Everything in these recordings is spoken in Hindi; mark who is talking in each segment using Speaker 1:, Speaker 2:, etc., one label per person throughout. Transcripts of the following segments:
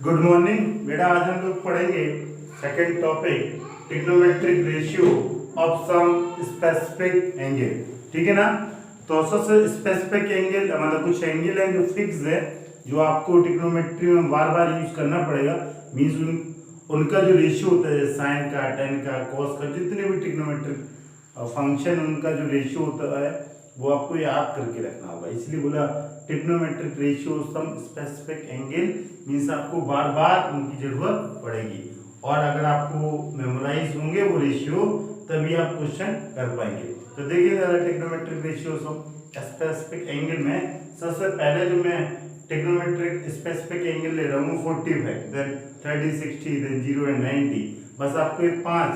Speaker 1: गुड मॉर्निंग बेटा। आज हम लोग पढ़ेंगे second topic trigonometric ratio of some specific angle. ठीक है ना। तो सबसे स्पेसिफिक एंगल मतलब कुछ एंगल है जो फिक्स है, जो आपको ट्रिग्नोमेट्री में बार बार यूज करना पड़ेगा। मींस उनका जो रेशियो होता है साइन का, टेन का, कॉस का, जितने भी ट्रिग्नोमेट्रिक फंक्शन उनका जो रेशियो होता है वो आपको याद करके रखना होगा। इसलिए बोला trigonometric ratio some specific angle, means आपको बार बार उनकी जरूरत पड़ेगी। और अगर आपको मेमोराइज होंगे वो रेशियो तभी आप क्वेश्चन कर पाएंगे। तो देखिए जरा trigonometric ratio some specific angle में सबसे पहले जो मैं ट्रिग्नोमेट्रिक स्पेसिफिक एंगल ले रहा हूँ 45, देन 30, 60, देन 0 एंड 90। बस आपको ये 5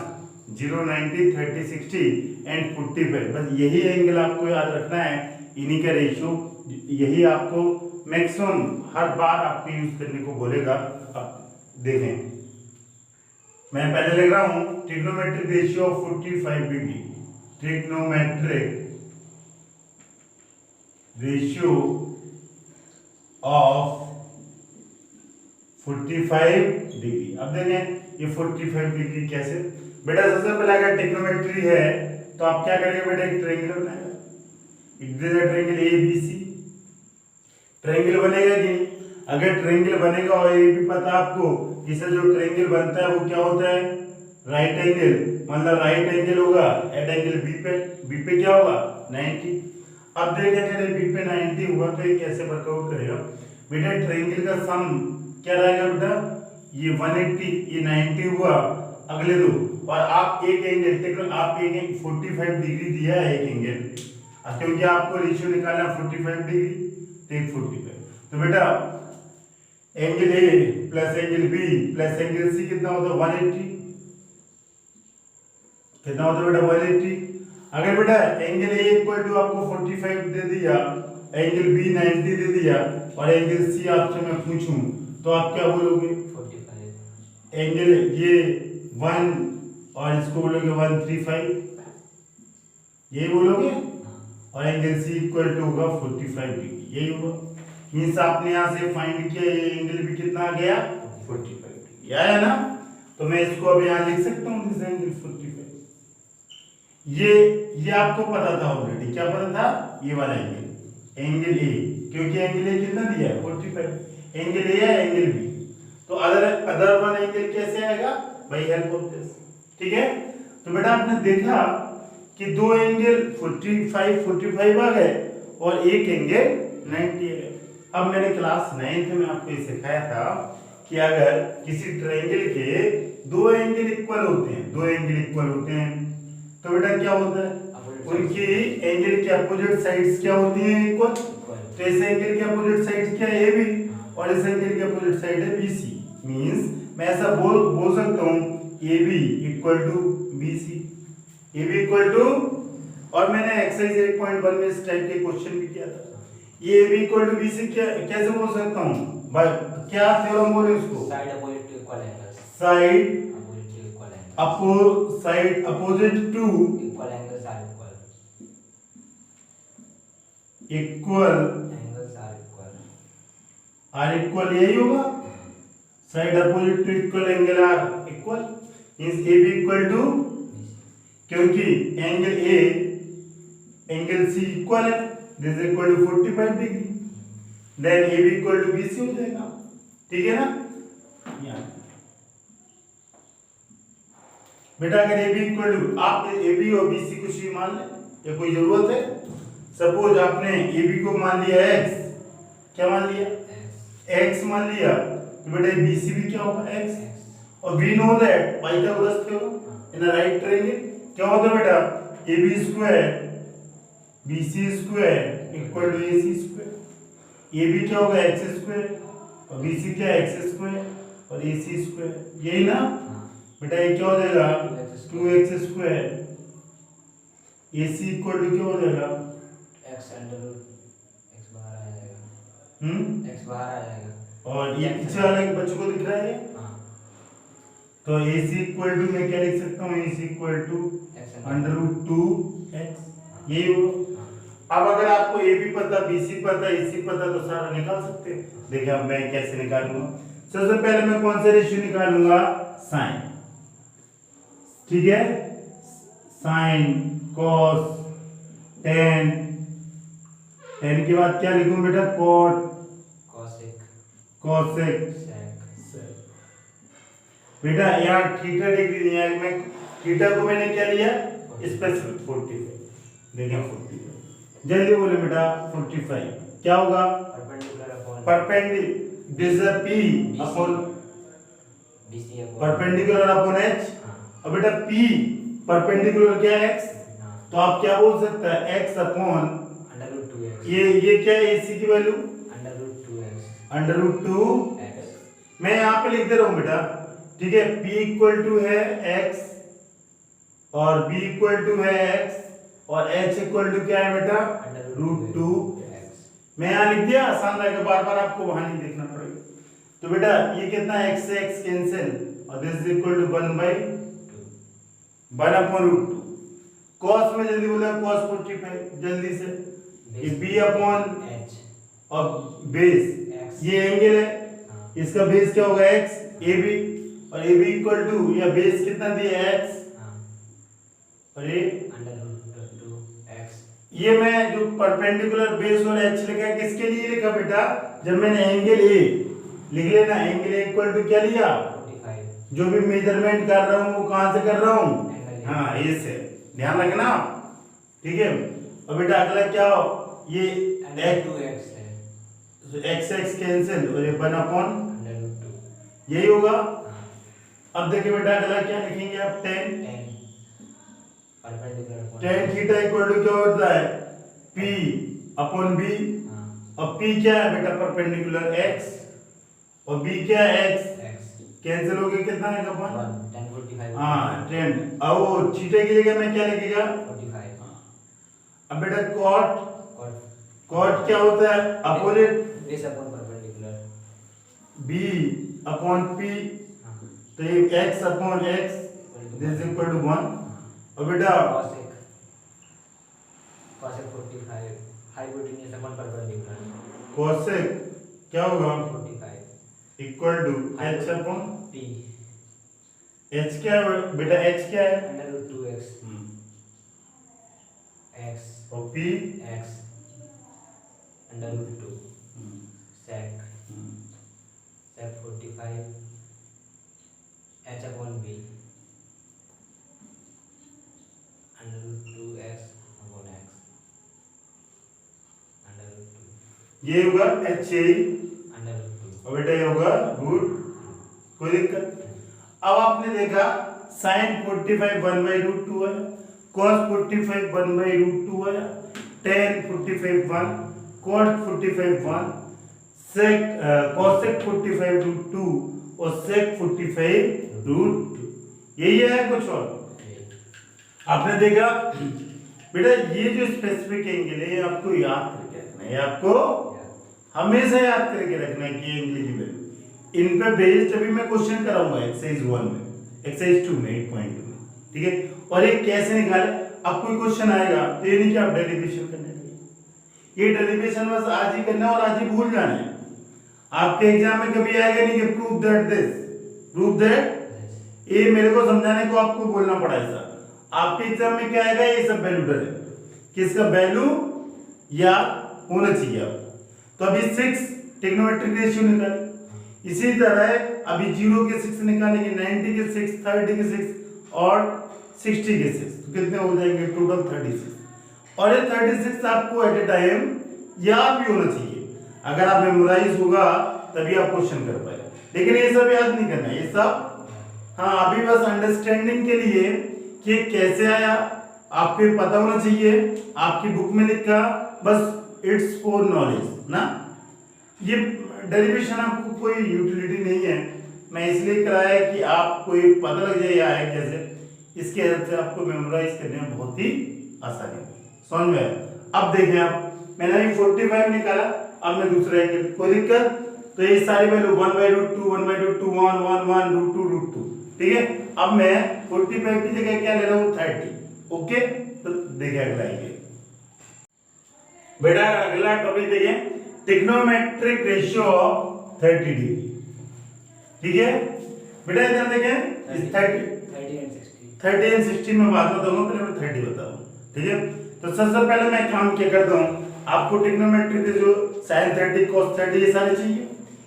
Speaker 1: 0, 90, 30, 60 एंड 45, बस यही एंगल आपको याद रखना है। इन्हीं का रेशियो यही आपको मैक्सिमम हर बार आपको यूज करने को बोलेगा। अब देखें, मैं पहले लिख रहा हूं trigonometric ratio of 45 degree. Trigonometric ratio of 45 degree. अब देखें ये 45 डिग्री कैसे। बेटा सबसे पहले अगर ट्रिग्नोमेट्री है तो आप क्या करेंगे बेटा, एक ट्रायंगल बनाएगा। It is a triangle ABC. Triangle बनेगा कि अगर ट्रायंगल बनेगा और ये भी पता आपको इससे जो ट्रायंगल बनता है वो क्या होता है, राइट एंगल। मतलब राइट एंगल होगा एट एंगल बी पे क्या होगा 90। अब देखें अगर बी पे 90 हुआ तो ये कैसे वर्कआउट करेगा बेटा। ट्रायंगल का सम क्या रहेगा बेटा, ये 180, ये 90 हुआ अगले दो, और आप एक एंगल आप एक 45 डिग्री दिया है एक एंगल, क्योंकि आपको रेशियो निकालना 45 डिग्री, तो एक 45। तो बेटा angle A plus angle B plus angle C कितना होता है 180। कितना होता है बेटा 180। अगर बेटा एंगल ए इक्वल टू आपको 45 दे दिया, एंगल बी 90 दे दिया और एंगल सी आपसे मैं पूछूं तो आप क्या बोलोगे
Speaker 2: 45।
Speaker 1: एंगल ये 1 और इसको बोलोगे 135, ये बोलोगे, और एंगल सी इक्वल टू होगा 45 डिग्री, यही होगा। मींस आपने यहां से फाइंड किया ये एंगल भी कितना आ गया 45 डिग्री आया ना। तो मैं इसको अब यहां लिख सकता हूं दिस एंगल 45। ये आपको पता था ऑलरेडी, क्या पता था, ये वाला एंगल ए, क्योंकि एंगल ए कितना दिया है 45। एंगल ए है एंगल बी, तो अदर वन एंगल कैसे आएगा बाय हेल्प ऑफ दिस। ठीक है। तो बेटा आपने देखा कि दो एंगल 45 आ गए और एक एंगल 90 है। अब मैंने क्लास 9th में आपको ये सिखाया था कि अगर किसी ट्रायंगल के दो एंगल इक्वल होते हैं, तो बेटा क्या होता है, उनकी एंगल की अपोजिट साइड्स क्या होती हैं इक्वल। तो इस एंगल की अपोजिट साइड्स क्या है ए बी, और इस एंगल की अपोजिट साइड है बी सी। मींस मैं ऐसा बोल सकता हूं A B equal to B C, A B equal to, और मैंने एक्सरसाइज 8.1 में इस टाइप के क्वेश्चन भी किया था। ये A B equal to B C कैसे बोल सकता हूं भाई, क्या थ्योरम बोले उसको,
Speaker 2: side opposite to equal angles,
Speaker 1: side opposite to
Speaker 2: equal angles are
Speaker 1: equal
Speaker 2: angles are equal,
Speaker 1: are equal, यही होगा। Side opposite to equal angle are equal, means A B equal to, क्योंकि angle A angle C equal है, this equal to 45 degree, then A B equal to B C हो जाएगा। ठीक है ना। बेटा अगर ए बी इक्वल टू, आप ए बी और बी सी कुछ भी मान लें, ये कोई जरूरत है। सपोज आपने ए बी को मान लिया x, क्या मान लिया x मान लिया, तो बेटा बी सी भी क्या होगा x, और we know that Pythagoras theorem in a right triangle क्या होता है बेटा, A B square B C square equal to A C square. A B क्या होगा एक्स स्क्वायर और बी सी क्या है एक्स स्क्वायर और ए सी स्क्वायर, यही ना बेटा। ये क्या हो जाएगा 2x square, A C equal to क्या हो जाएगा
Speaker 2: x अंडर रूट x बाहर आ जाएगा, x बाहर आ जाएगा,
Speaker 1: और ये पीछे वाले बच्चों को दिख रहा है। तो ए सी इक्वल टू मैं क्या लिख सकता हूँ, A C equal to under root 2x, यही होगा। अब अगर आपको ए बी पता, बी सी पता, ए सी पता, तो सारा निकाल सकते हैं। देखिए अब मैं कैसे निकालूंगा। सबसे पहले मैं कौन सा रेशियो निकालूंगा, साइन, ठीक है, साइन कॉस टेन, टेन के बाद क्या लिखूं बेटा, कॉट
Speaker 2: कॉसेक
Speaker 1: कॉसेक
Speaker 2: सेक।
Speaker 1: बेटा यार थीटा डिग्री नहीं है, मैं थीटा को मैंने क्या लिया, स्पेसिफिक 45, देखिए 45, जल्दी बोले बेटा 45 क्या होगा,
Speaker 2: perpendicular upon
Speaker 1: perpendicular this is P upon
Speaker 2: BC upon
Speaker 1: perpendicular upon H, और बेटा पी परपेंडिकुलर क्या है एक्स, तो आप क्या बोल सकते हैं एक्स अपॉन
Speaker 2: √2x,
Speaker 1: ये क्या है एसी की वैल्यू
Speaker 2: √2x
Speaker 1: √2 मैं यहाँ पे लिख दे रहा हूँ बेटा, ठीक है, p इक्वल टू है x और b इक्वल टू है x और h इक्वल टू क्या है बेटा, √2x। मैं यहाँ लिख दिया, आसान रहेगा, बार बार आपको वहां नहीं देखना पड़ेगा। तो बेटा ये कितना है, x से x कैंसिल और this is equal to 1 upon √2। cos में जल्दी बोला, cos 45 जल्दी से, ये b अपॉन
Speaker 2: h
Speaker 1: और बेस, ये एंगल है, इसका बेस क्या होगा x, ab, और ab इक्वल टू या बेस कितना दिया है x, और ये
Speaker 2: √2x।
Speaker 1: ये मैं जो परपेंडिकुलर बेस और h लिखा है किसके लिए लिखा बेटा, जब मैंने एंगल a लिख लेना, एंगल a इक्वल टू क्या लिया,
Speaker 2: 45,
Speaker 1: जो भी मेजरमेंट कर रहा हूं वो कहां से कर रहा हूं,
Speaker 2: एंगल
Speaker 1: हाँ ए से, ध्यान रखना, ठीक है। और बेटा अगला क्या हो, ये
Speaker 2: √2x है,
Speaker 1: x x कैंसिल और ये 1 अपॉन
Speaker 2: √2,
Speaker 1: यही होगा। अब देखिए बेटा अगला क्या लिखेंगे आप, 10
Speaker 2: perpendicular upon
Speaker 1: tan theta equal to क्या होता है, p अपॉन b, अब p क्या है बेटा, परपेंडिकुलर x और b क्या है x, कैंसिल हो गया, कितना है अपन
Speaker 2: 10 45,
Speaker 1: हाँ 10, अब वो थीटा की जगह में क्या लिखेगा
Speaker 2: 45।
Speaker 1: अब बेटा cot
Speaker 2: और
Speaker 1: cot क्या होता है, opposite
Speaker 2: base upon perpendicular
Speaker 1: b upon p, तो ये x upon x this equal to 1, और बेटा
Speaker 2: cosec 45 hypotenuse upon perpendicular
Speaker 1: cosec क्या होगा
Speaker 2: 45
Speaker 1: equal to h upon
Speaker 2: p
Speaker 1: h क्या है बेटा, h क्या है
Speaker 2: √2x x
Speaker 1: और p
Speaker 2: x √2 sec 45 h upon b √2x upon x √2
Speaker 1: ये होगा h a,
Speaker 2: √2।
Speaker 1: और बेटा ये होगा रूट, कोई दिक्कत। अब आपने देखा sin 45 1/√2 है, cos 45 1/√2 है, tan 45 1, cot 45 1, sec cosec 45 √2 और sec 45 √2, यही है कुछ और आपने देखा बेटा। ये जो स्पेसिफिक एंगल है ये आपको याद करके रखना है, ये आपको हमेशा याद करके रखना है कि एंगल की वैल्यू, इन पे बेस्ड अभी मैं क्वेश्चन कराऊंगा एक्सरसाइज 1 में, एक्सरसाइज 2 में 8.2 में, ठीक है। और ये कैसे निकाले, अब कोई क्वेश्चन आएगा तो ये नहीं कि आप डेरिवेशन करने लगे, ये डेरिवेशन बस आज ही करना है और आज ही भूल जाना है। आपके एग्जाम में कभी आएगा नहीं कि prove that this, prove that, ये मेरे को समझाने को आपको बोलना पड़ा ऐसा। आपके एग्जाम में क्या आएगा, ये सब वैल्यू डरे किसका वैल्यू या होना चाहिए आपको। तो अभी 6 ट्रिग्नोमेट्रिक रेशियो निकाले, इसी तरह अभी 0 के 6 निकालेंगे, 90 के 6, 30 के 6 और 60 के 6, तो कितने हो जाएंगे टोटल 36। और ये 36 आपको एट ए टाइम याद भी होना चाहिए, अगर आप मेमोराइज होगा तभी आप क्वेश्चन कर पाएगा, लेकिन ये सब याद नहीं करना, ये सब हाँ अभी बस अंडरस्टैंडिंग के लिए कि कैसे आया आपको पता होना चाहिए। आपकी बुक में लिखा बस इट्स फॉर नॉलेज ना, ये डेरिवेशन आपको कोई यूटिलिटी नहीं है, मैं इसलिए कराया कि आपको ये पता लग जाए या है कैसे, इसके हेल्प से आपको मेमोराइज करने में बहुत ही आसानी समझ में आया। अब देखें आप, मैंने अभी 45 निकाला, अब मैं दूसरा एंगल, कोई दिक्कत, तो ये सारी वैल्यू 1/√2 1/√2 1 1 1 √2 ठीक है। अब मैं 45 की जगह क्या ले रहा हूँ 30, ओके। तो देखिए अगला आएंगे बेटा, अगला टॉपिक देखिए ट्रिग्नोमेट्रिक रेशियो ऑफ 30 डिग्री। ठीक है बेटा, इधर देखें इस 30 एंड 16 में बात बताऊंगा, पहले मैं 30 बताऊं। ठीक है, तो सबसे पहले मैं काम क्या करता हूं, आपको ट्रिग्नोमेट्री के जो sin 30 cos 30 ये सारे चाहिए,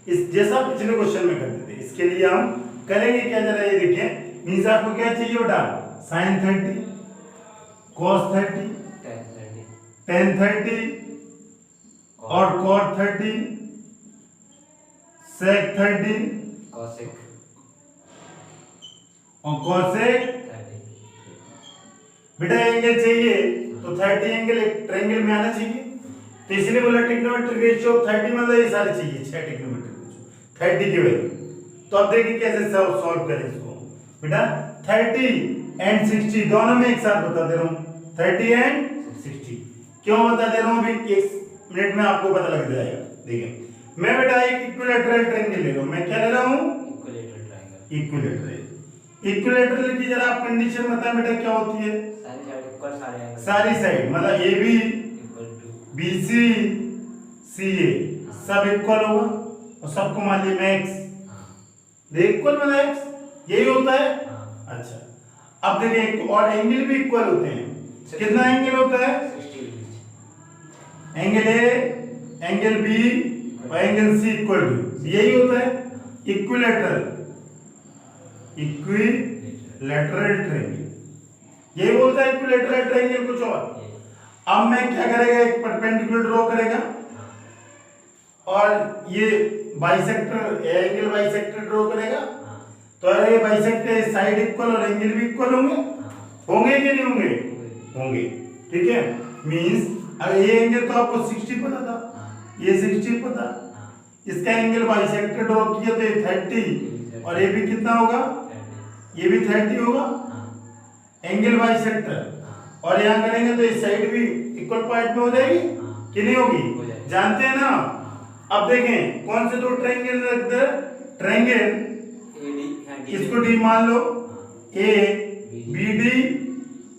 Speaker 1: इस जैसा पिछले क्वेश्चन में करते थे। इसके लिए हम करेंगे क्या, जरा ये देखिए, मींस आपको क्या चाहिए बेटा, sin 30 cos 30 tan 30 और cot 30 sec 30 और cosec
Speaker 2: 30।
Speaker 1: बेटा एंगल चाहिए तो 30 एंगल एक ट्रायंगल में आना चाहिए, तो इसलिए बोला ट्रिग्नोमेट्रिक रेशियो 30 मतलब ये सारे चाहिए, 6 ट्रिग्नोमेट्रिक रेशियो 30 की वैल्यू। तो अब देखिए कैसे सॉल्व करें इसको बेटा। 30 एंड 60 दोनों में एक साथ बता दे रहा हूं, 30 एंड 60 क्यों बता दे रहा हूं, अभी 1 मिनट में आपको पता लग जाएगा। देखिए मैं बेटा एक इक्विलैटरल ट्रायंगल ले रहा हूं, मैं क्या ले रहा हूं, इक्विलैटरल। इक्विलैटरल की जरा आप कंडीशन बताएं बेटा क्या होती है, सारी साइड मतलब ए बी बी सी सी ए सब इक्वल होगा और सबको मान ली मैक्स देख इक्वल मतलब एक्स, यही होता है। अच्छा अब देखिए और एंगल भी इक्वल होते हैं, कितना एंगल होता है, एंगल ए एंगल बी और एंगल सी इक्वल टू, यही होता है इक्विलैटरल ट्रायंगल, यही बोलता है इक्विलैटरल ट्रायंगल, कुछ और। अब मैं क्या करेगा, एक परपेंडिकुलर ड्रॉ करेगा और ये बाइसेक्टर एंगल बाइसेक्टर ड्रॉ करेगा, तो अरे ये बाइसेक्टर साइड इक्वल और एंगल भी इक्वल होंगे, होंगे कि नहीं होंगे, होंगे। ठीक है, मींस अगर ये एंगल तो आपको 60 पता था, ये 60 पता, इसका एंगल बाइसेक्टर ड्रॉ किया तो ये 30 और ये भी कितना होगा, ये भी 30 होगा एंगल बाइसेक्टर, और यहाँ करेंगे तो इस साइड भी इक्वल पॉइंट में हो जाएगी कि नहीं होगी, जानते हैं ना। अब देखें कौन से दो ट्रायंगल रख दे, ट्रायंगल इसको डी मान लो, ए बी डी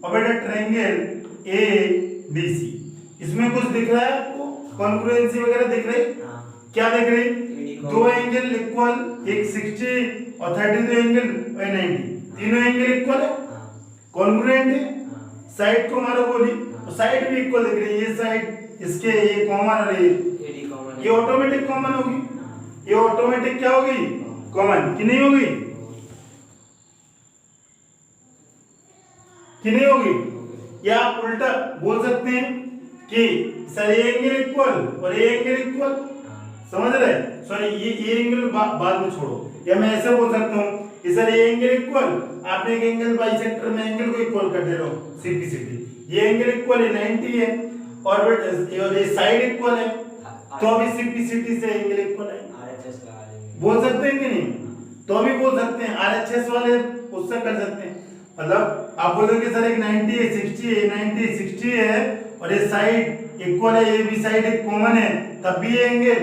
Speaker 1: और बेटा ट्रायंगल ए बी सी, इसमें कुछ दिख रहा है आपको, कॉन्ग्रुएंसी वगैरह दिख रही, क्या दिख रही, दो एंगल इक्वल, एक 60 और 32 एंगल 90, तीनों एंगल इक्वल है, कॉन्ग्रुएंट है, साइड को मारो गोली तो साइड भी इक्वल दिख रही है, ये साइड इसके ये कॉमन और ये ऑटोमेटिक कॉमन होगी, ये ऑटोमेटिक क्या होगी, कॉमन कि नहीं होगी, कि नहीं होगी। या आप उल्टा बोल सकते हैं कि सर ये एंगल इक्वल और ये एंगल इक्वल, समझ रहे, सॉरी ये एंगल बाद में छोड़ो, या मैं ऐसे बोल सकता हूँ कि सर ये एंगल इक्वल, आपने एक एंगल बाइसेक्टर में एंगल को इक्वल कर दे रहा हूँ, सिंपलिसिटी, ये एंगल इक्वल है 90 है और ये साइड इक्वल है, तो अभी सिंपलिसिटी से एंगल इक्वल है, बोल सकते हैं कि नहीं, तो अभी बोल सकते हैं आरएचएस वाले उससे कर सकते हैं, मतलब आप बोलोगे सर एक 90 है 60 है 90 60 है और ये साइड इक्वल है, ये भी साइड एक कॉमन है, तब भी ये एंगल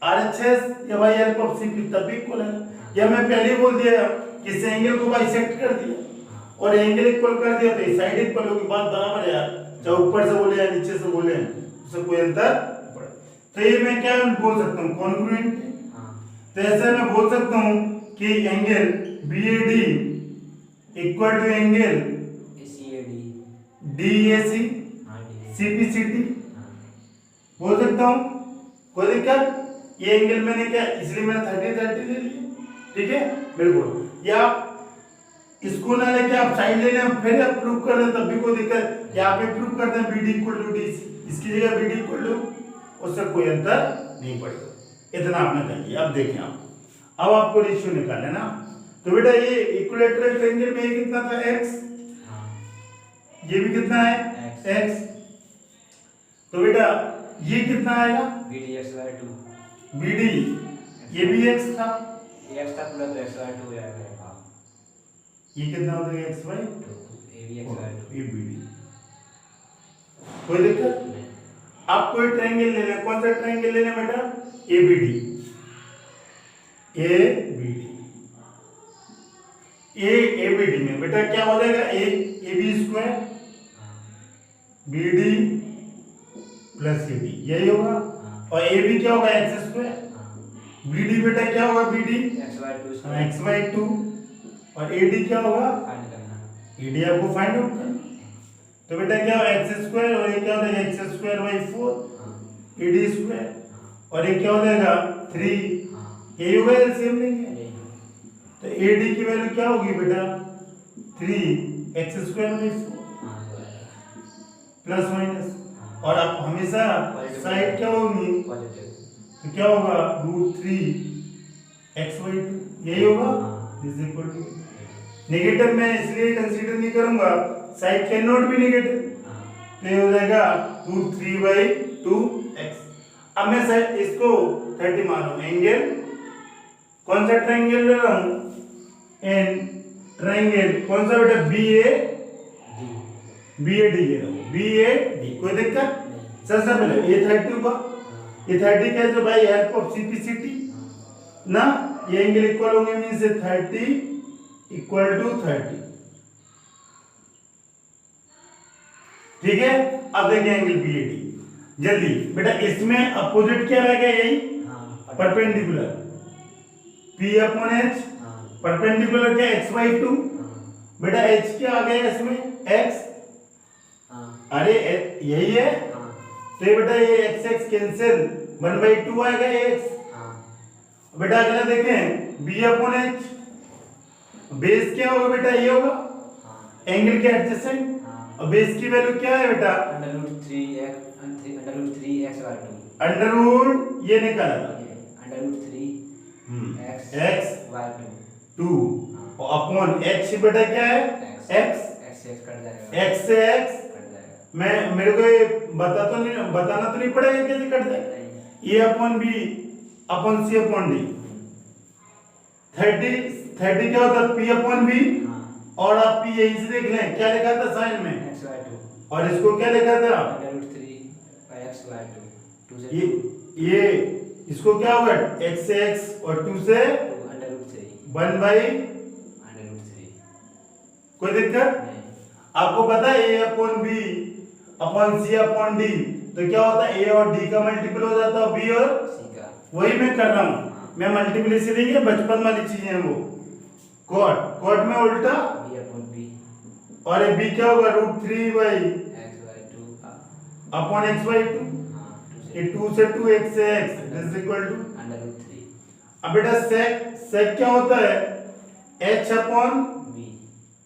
Speaker 1: आरएचएस या बाई हेल्प ऑफ सिंपली तब भी इक्वल है, या मैं पहले ही बोल दिया कि इस एंगल को बाइसेक्ट कर दिया और एंगल इक्वल कर दिया तो ये साइड इक्वल होगी, बात बराबर है यार, चाहे ऊपर से बोले या नीचे से बोले उससे कोई अंतर पड़े। तो ये मैं क्या बोल सकता हूँ, कॉन्ग्रुएंट, तो ऐसे मैं बोल सकता हूँ कि angle BAD equal to angle DAC CPCT बोल सकता हूँ, कोई दिक्कत, ये एंगल मैंने क्या इसलिए मैंने 30 ले लिया, ठीक है बिल्कुल। या इसको ना लेके आप साइड ले लें फिर आप प्रूव कर दें तब भी कोई दिक्कत, या आप प्रूव कर दें बीडी इक्वल टू डीसी, इसकी जगह बीडी इक्वल टू, उससे कोई अंतर नहीं पड़ेगा, इतना आपने कर लिया। अब देखें आप, अब आपको रेशियो निकालना है ना, तो बेटा ये इक्विलैटरल ट्रायंगल में ये कितना था x, ये भी कितना है x, तो बेटा ये कितना आएगा BD, ये भी x था,
Speaker 2: x था पूरा तो x/2 हो जाएगा,
Speaker 1: ये कितना हो जाएगा x/2,
Speaker 2: ये भी x/2,
Speaker 1: ये BD, कोई दिक्कत। आप कोई ट्रायंगल ले लें, कौन सा ट्रायंगल लेना बेटा, ABD, ABD में बेटा क्या हो जाएगा, AB square BD plus AB यही होगा, और AB क्या होगा x स्क्वायर, BD बेटा क्या होगा BD?
Speaker 2: x/2
Speaker 1: और AD क्या होगा?
Speaker 2: फाइंड करना।
Speaker 1: AD आपको फाइंड आउट करना। तो बेटा क्या होगा x² और ये क्या हो जाएगा x²/4
Speaker 2: हाँ
Speaker 1: AD स्क्वायर और ये क्या हो जाएगा 3
Speaker 2: हाँ
Speaker 1: यही होगा एलसीएम लेंगे
Speaker 2: यही।
Speaker 1: तो AD की वैल्यू क्या होगी बेटा 3x²/4
Speaker 2: हाँ हो जाएगा।
Speaker 1: प्लस माइनस और आप हमेशा साइड क्या होगी
Speaker 2: पॉजिटिव।
Speaker 1: तो क्या होगा √3 x/2 यही होगा
Speaker 2: हाँ।
Speaker 1: इज इक्वल टू नेगेटिव में इसलिए कंसीडर नहीं करूंगा side can not be negative
Speaker 2: हाँ
Speaker 1: तो ये हो जाएगा √3/2x अब मैं साइड इसको 30 मान लूं एंगल कौन सा ट्रायंगल ले रहा हूं एन ट्रायंगल कौन सा बेटा BAD ले रहा हूं BAD कोई दिक्कत
Speaker 2: नहीं।
Speaker 1: सबसे पहले ये 30 का ये 30 का जो भाई हेल्प ऑफ सिंपलिसिटी ना ये एंगल इक्वल होंगे मीन से 30 इक्वल टू 30 ठीक है अब देखिए एंगल BAD जल्दी बेटा इसमें अपोजिट क्या रहेगा यही
Speaker 2: हाँ
Speaker 1: परपेंडिकुलर P/H
Speaker 2: हाँ
Speaker 1: परपेंडिकुलर क्या x/2
Speaker 2: हाँ
Speaker 1: बेटा h क्या आ गया इसमें x
Speaker 2: हाँ
Speaker 1: अरे यही है
Speaker 2: हाँ
Speaker 1: तो ये बेटा ये x कैंसिल 1/2 आएगा x
Speaker 2: हाँ
Speaker 1: बेटा अगला देखें B/H बेस क्या होगा बेटा ये होगा
Speaker 2: हाँ
Speaker 1: एंगल के एडजेसेंट
Speaker 2: हाँ
Speaker 1: और बेस की वैल्यू क्या है बेटा
Speaker 2: √3x/2
Speaker 1: अंडर ये निकाला
Speaker 2: √3x/2
Speaker 1: 2 और अपॉन h बेटा क्या है x
Speaker 2: x कट जाएगा
Speaker 1: x से x
Speaker 2: कट जाएगा
Speaker 1: मैं मेरे को ये बताना तो नहीं पड़ेगा कैसे कट जाएगा
Speaker 2: नहीं।
Speaker 1: a upon b upon c upon d 30 क्या होता है p/b
Speaker 2: हाँ
Speaker 1: और आप p यहीं से देख लें क्या लिखा था साइन में
Speaker 2: x/2
Speaker 1: और इसको क्या लिखा था
Speaker 2: √3x/2 2 से
Speaker 1: ये इसको क्या होगा x से x और 2 से
Speaker 2: 2
Speaker 1: 1 बाई
Speaker 2: √3
Speaker 1: कोई दिक्कत
Speaker 2: नहीं।
Speaker 1: आपको पता है a upon b upon c upon d तो क्या होता है a और d का मल्टीपल हो जाता है b और
Speaker 2: c का
Speaker 1: वही मैं कर रहा हूं मैं मल्टीप्लिसिटी नहीं है बचपन वाली चीजें हैं वो कॉट में उल्टा
Speaker 2: b/b
Speaker 1: और ये b क्या होगा √3
Speaker 2: x/2
Speaker 1: अपॉन x/2
Speaker 2: हाँ
Speaker 1: ये 2 से 2 x से x इज इक्वल टू
Speaker 2: √3
Speaker 1: अब बेटा sec क्या होता है h अपॉन
Speaker 2: b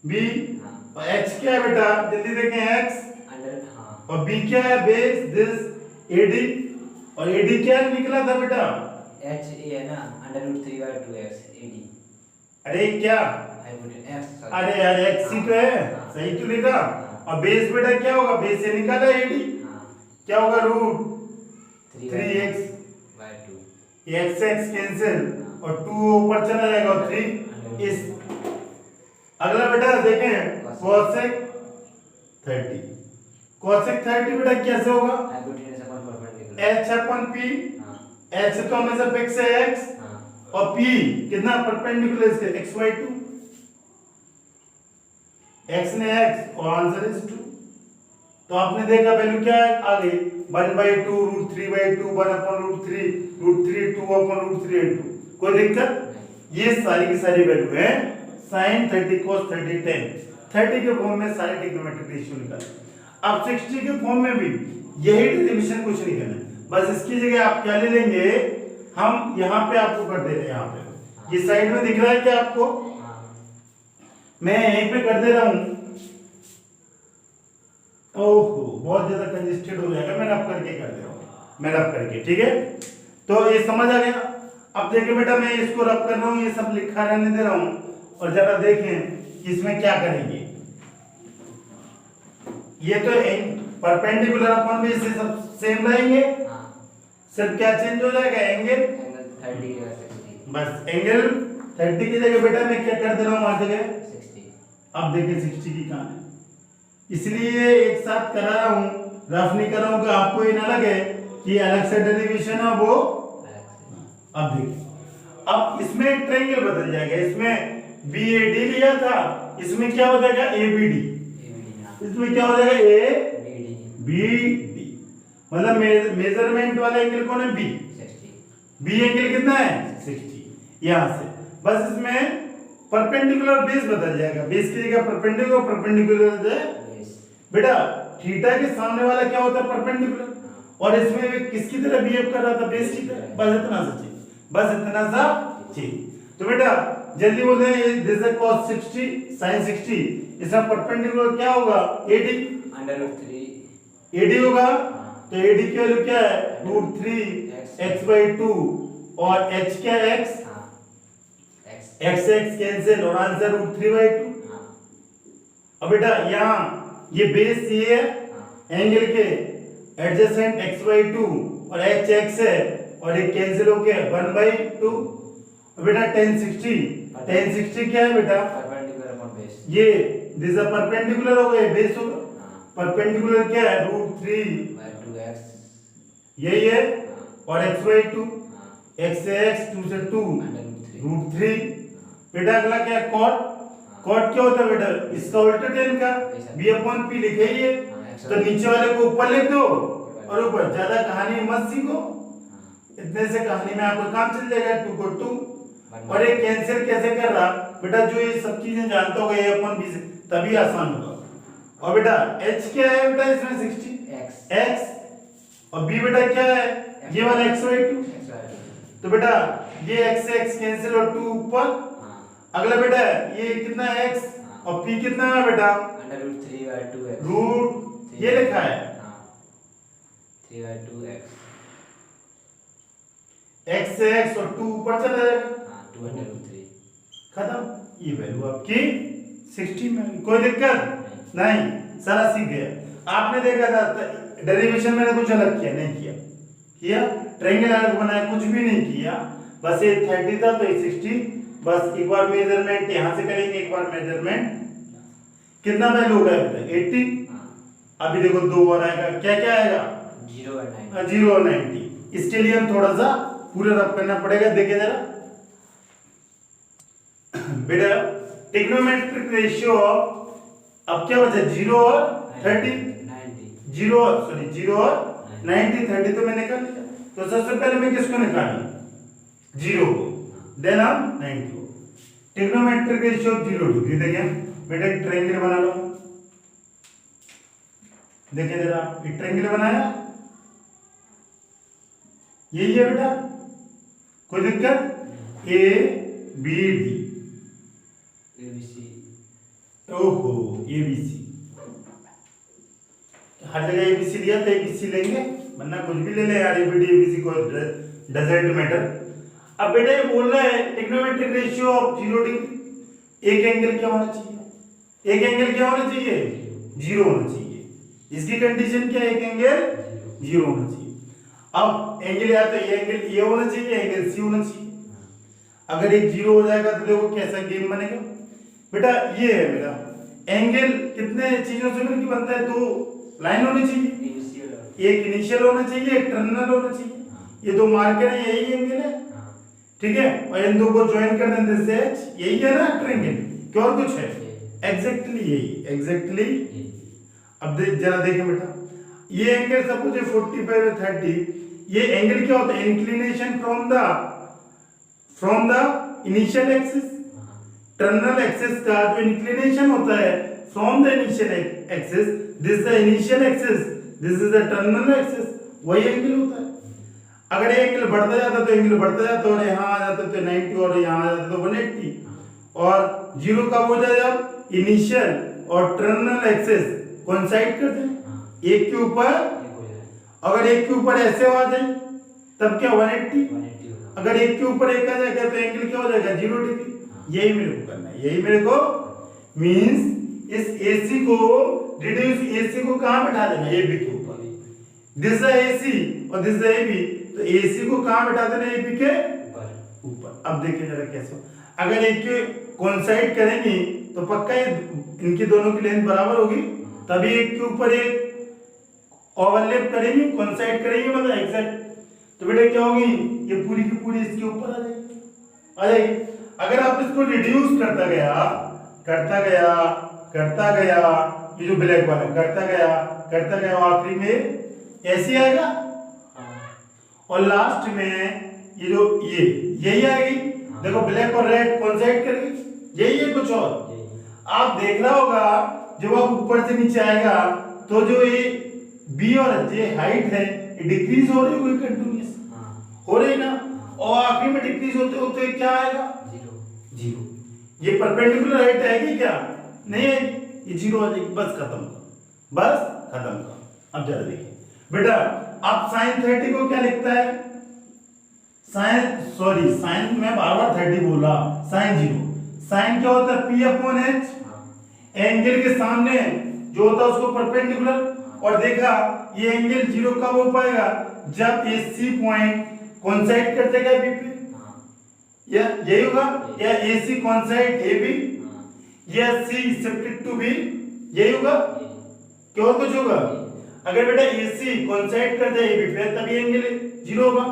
Speaker 1: b
Speaker 2: हाँ
Speaker 1: और h क्या है बेटा जल्दी देखें x
Speaker 2: हाँ
Speaker 1: और b क्या है बेस दिस AD और AD क्या निकला था बेटा
Speaker 2: h है ना √3/2x AD
Speaker 1: अरे क्या
Speaker 2: x
Speaker 1: अरे यार x ही तो है
Speaker 2: हाँ।
Speaker 1: सही तो लिखा
Speaker 2: हाँ।
Speaker 1: और बेस बेटा क्या होगा बेस से निकाला AD
Speaker 2: हाँ
Speaker 1: क्या होगा √3x
Speaker 2: 3x/2
Speaker 1: ये x कैंसिल और 2 ऊपर चला जाएगा और 3 इस अगला बेटा देखें cosec 30 cosec 30 बेटा कैसे होगा
Speaker 2: hypotenuse upon perpendicular
Speaker 1: h upon p
Speaker 2: हाँ
Speaker 1: h तो हमेशा फिक्स है x
Speaker 2: हाँ
Speaker 1: और p कितना परपेंडिकुलर इसके x/2 x ने x और आंसर इज 2 तो आपने देखा वैल्यू क्या है आ गई 1/2 √3/2 1 अपॉन √3 √3 2 अपॉन √3 into कोई दिक्कत ये सारी की सारी वैल्यू है sin 30 cos 30 tan 30 के फॉर्म में सारे ट्रिग्नोमेट्रिक रेशियो निकाले अब 60 के फॉर्म में भी यही डेरिवेशन कुछ नहीं करना है बस इसकी जगह आप क्या ले लेंगे हम यहाँ पे आपको कर दे रहे हैं यहाँ पे ये साइड में दिख रहा है क्या आपको
Speaker 2: हाँ
Speaker 1: मैं यहीं पे कर दे रहा हूँ ओहो बहुत ज्यादा कंजेस्टेड हो जाएगा मैं रब करके कर दे रहा हूँ मैं रब करके ठीक है तो ये समझ आ गया अब देखिए बेटा मैं इसको रब कर रहा हूँ ये सब लिखा रहने दे रहा हूँ और जरा देखें कि इसमें क्या करेंगे ये तो परपेंडिकुलर अपॉन बेस से सब सेम रहेंगे
Speaker 2: हाँ
Speaker 1: सिर्फ क्या चेंज हो जाएगा एंगल
Speaker 2: एंगल 30 या 60
Speaker 1: बस एंगल 30 की जगह बेटा मैं क्या कर दे रहा हूँ हर जगह
Speaker 2: 60
Speaker 1: अब देखिए 60 की कहां है इसलिए एक साथ करा रहा हूं रफ नहीं कर रहा हूं कि आपको ये ना लगे कि अलग से डेरिवेशन है वो अब देखिए अब इसमें ट्रायंगल बदल जाएगा इसमें BAD लिया था इसमें क्या हो जाएगा ABD इसमें क्या हो जाएगा ABD मतलब मेजरमेंट वाला एंगल कौन है B बी एंगल कितना है 60 यहां से। बस इसमें परपेंडिकुलर बेस बदल जाएगा, बेस की जगह परपेंडिकुलर, परपेंडिकुलर बेटा थीटा के सामने वाला क्या होता है परपेंडिकुलर, और इसमें भी किसकी तरह बिहेव कर रहा था बेस की तरह। बस इतना सा चाहिए, बस इतना सा चाहिए। तो बेटा जल्दी बोलते हैं दिस इज cos 60 sin 60, इसका परपेंडिकुलर क्या होगा AD
Speaker 2: √3
Speaker 1: AD होगा। तो AD की वैल्यू क्या है √3 x/2 और h क्या है x x कैंसिल और आंसर √3/2। अब बेटा यहाँ ये बेस ये है एंगल के एडजेसेंट x/2 और h x है और ये कैंसिल हो गया 1/2। बेटा tan 60 क्या है बेटा
Speaker 2: परपेंडिकुलर अपॉन बेस,
Speaker 1: ये दिस इज परपेंडिकुलर हो गया बेस होगा। परपेंडिकुलर क्या है √3/2x यही है और x/2 x से x 2 से 2 √3। बेटा अगला क्या है cot क्या होता है बेटा इसका उल्टा tan का b/p लिखे ही है, तो नीचे वाले को ऊपर लिख दो और ऊपर। ज्यादा कहानी मत सीखो, इतने से कहानी में आपको काम चल जाएगा 2 को 2। और ये कैंसिल कैसे कर रहा बेटा, जो ये सब चीजें जानता होगा a/b से तभी आसान होगा। और बेटा h क्या है बेटा इसमें 60 x और b बेटा क्या है ये वाला x/2। तो बेटा ये x से x कैंसिल और 2 ऊपर। अगला बेटा ये कितना है x और p कितना है बेटा
Speaker 2: √3/2x
Speaker 1: रूट ये लिखा है
Speaker 2: 3/2x
Speaker 1: x से x और 2 ऊपर चला जाएगा
Speaker 2: 2√3
Speaker 1: खत्म। ये वैल्यू आपकी 60 में कोई दिक्कत नहीं, सारा सीख गया। आपने देखा था डेरिवेशन मैंने कुछ अलग किया नहीं किया ट्रायंगल अलग बनाया कुछ भी नहीं किया, बस ये 30 था तो ये 60। बस एक बार मेजरमेंट यहां से करेंगे, एक बार मेजरमेंट कितना वैल्यू होगा बेटा 80। अभी देखो 2 और आएगा, क्या क्या आएगा 0 और 90। इसके लिए हम थोड़ा सा पूरा रफ करना पड़ेगा। देखिए जरा बेटा ट्रिग्नोमेट्रिक रेशियो अब क्या बचा 0 और 30 0 और 90 30 तो मैंने कर लिया। तो सबसे पहले मैं किसको निकालूं 0 को, देन हम 90 को। Trigonometric ratio 0 degree. देखिए बेटा एक ट्रायंगल बना लो, देखिए जरा एक ट्रायंगल बनाया यही है बेटा, कोई दिक्कत ABD ओहो ABC हर जगह ABC दिया तो ABC लेंगे, वरना कुछ भी ले ले यार ABD ABC को डजंट मैटर। अब बेटा ये बोल रहा है ट्रिग्नोमेट्रिक रेशियो ऑफ 0 डिग्री। एक एंगल क्या होना चाहिए 0 होना चाहिए। इसकी कंडीशन क्या है एक एंगल 0 होना चाहिए। अब एंगल या तो ये एंगल A होना चाहिए एंगल C होना चाहिए। अगर एक 0 हो जाएगा तो देखो कैसा गेम बनेगा बेटा। ये है बेटा एंगल कितने चीजों से मिलकर बनता है, 2 लाइन होनी चाहिए, एक इनिशियल होना चाहिए एक टर्मिनल होना चाहिए। ये 2 मार्कर है यही एंगल है ठीक है, और इन दो को ज्वाइन कर दें दिस एच यही है ना ट्रायंगल, क्या और कुछ है एग्जैक्टली यही एग्जैक्टली। अब जरा देखें बेटा ये एंगल सपोज 45 और 30, ये एंगल क्या होता है inclination from the initial axis. Terminal axis का जो इंक्लिनेशन होता है from the initial axis, this the initial axis this is the terminal axis, वही एंगल होता है। अगर ये एंगल बढ़ता जाता तो एंगल बढ़ता जाता और यहाँ आ जाता तो 90 और यहाँ आ जाता तो 180। और 0 कब हो जाए जब इनिशियल और टर्मिनल एक्सिस कोइंसाइड करते हैं एक के ऊपर। अगर एक के ऊपर ऐसे आ जाए तब क्या 180। अगर एक के ऊपर एक आ जाएगा तो एंगल क्या हो जाएगा 0 डिग्री। यही मेरे को करना है, यही मेरे को मींस इस AC को रिड्यूस AC को कहां बैठा देना AB के ऊपर। दिस इज AC और दिस इज AB, तो AC को कहां बैठा देना AB के ऊपर। अब देखिए जरा कैसे, अगर एक के कोइंसाइड करेंगी तो पक्का ये इनकी दोनों की लेंथ बराबर होगी, तभी एक के ऊपर एक ओवरलैप करेंगी कोइंसाइड करेंगी मतलब एग्जैक्ट। तो बेटा क्या होगी ये पूरी की पूरी इसके ऊपर आ जाएगी। अगर आप इसको रिड्यूस करता गया ये जो ब्लैक वाला करता गया आखिरी में ऐसे आएगा और लास्ट में ये जो यही आएगी। देखो ब्लैक और रेड कोइंसाइड करेगी, यही है कुछ और। आप देख रहा होगा जब आप ऊपर से नीचे आएगा तो जो ये बी और जे हाइट है ये डिक्रीज हो रही होगी कंटिन्यूअस, हो रही ना, और आखिरी में डिक्रीज होते होते क्या आएगा? जीरो। ये परपेंडिकुलर हाइट आएगी क्या? नहीं आएगी, ये जीरो आ जाएगी। बस खत्म कर, बस खत्म कर। अब जरा देखिए बेटा, आप साइन 30 को क्या लिखता है? साइन मैं बार बार 30 बोला, साइन जीरो। साइन क्या होता है? पी अपॉन एच, एंगल के सामने जो होता है उसको परपेंडिकुलर। और देखा ये एंगल जीरो कब हो पाएगा? जब AC पॉइंट कोइंसाइड कर जाएगा बी पे, या यही होगा, या AC कोइंसाइड AB, या C शिफ्टेड टू B, यही होगा। क्या और कुछ होगा? अगर बेटा AC कोइंसाइड कर जाए AB पे तभी एंगल जीरो होगा।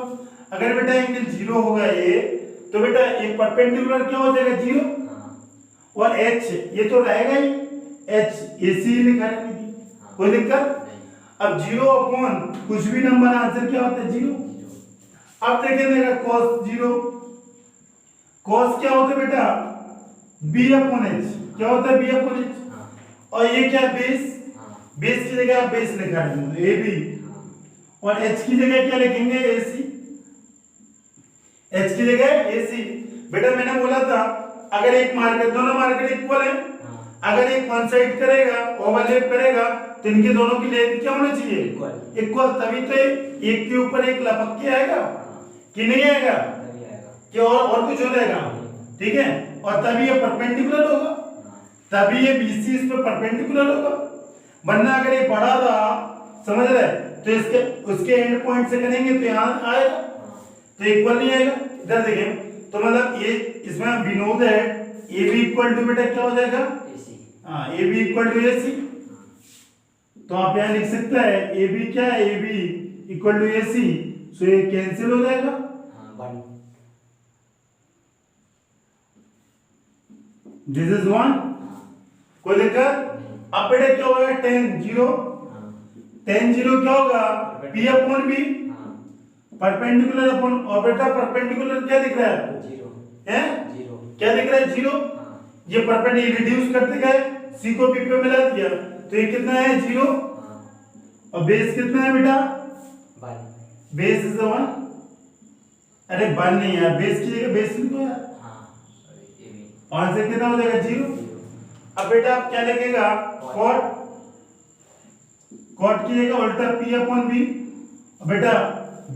Speaker 1: अगर बेटा एंगल जीरो होगा ये, तो बेटा ये परपेंडिकुलर क्या हो जाएगा? जीरो। और H ये तो रहेगा ही, H AC लिखा है, कोई दिक्कत? अब जीरो अपॉन कुछ भी नंबर, आंसर क्या होता है? जीरो। अब देखेंगे cos जीरो, cos क्या होता है बेटा? b upon h। क्या होता है? b upon h। और ये क्या? बेस। बेस की जगह आप बेस लिखा है ए बी, और h की जगह क्या लिखेंगे? AC। h की जगह AC। बेटा मैंने बोला था अगर एक मार्कर, दोनों मार्कर इक्वल है, अगर एक कोइंसाइड करेगा, ओवरलैप करेगा, तो इनके दोनों की लेंथ क्या होनी चाहिए? इक्वल। तभी तो एक के ऊपर एक लपक के आएगा कि नहीं आएगा? कि और कुछ हो जाएगा, ठीक है। और तभी ये परपेंडिकुलर होगा, तभी ये BC इस पे परपेंडिकुलर होगा। वरना अगर ये बड़ा था, समझ रहे, तो इसके उसके एंड पॉइंट से करेंगे तो यहाँ आएगा, तो इक्वल नहीं आएगा। इधर देखें तो मतलब ये इसमें विनोद है, AB इक्वल टू बेटा क्या हो जाएगा? हाँ, AB इक्वल टू AC। तो आप यहाँ लिख सकते हैं AB क्या है? AB इक्वल टू AC, सो ये कैंसिल हो जाएगा। दिस इज 1, कोई दिक्कत? अब बेटा क्या होगा? 10 जीरो, 10 जीरो क्या होगा? P upon B, perpendicular upon, और बेटा परपेंडिकुलर क्या दिख रहा है आपको? जीरो है, जीरो। क्या दिख रहा है? जीरो। ये परपेंडिकुलर रिड्यूस करते गए, C को P पे मिला दिया, तो ये कितना है? जीरो। और बेस कितना है बेटा? 1। Base is 1। अरे 1 नहीं यार, बेस की जगह बेस लिखो यार। आंसर कितना हो जाएगा? जीरो। अब बेटा आप क्या लिखेगा? कॉट। कॉट की जगह उल्टा P अपॉन B, बेटा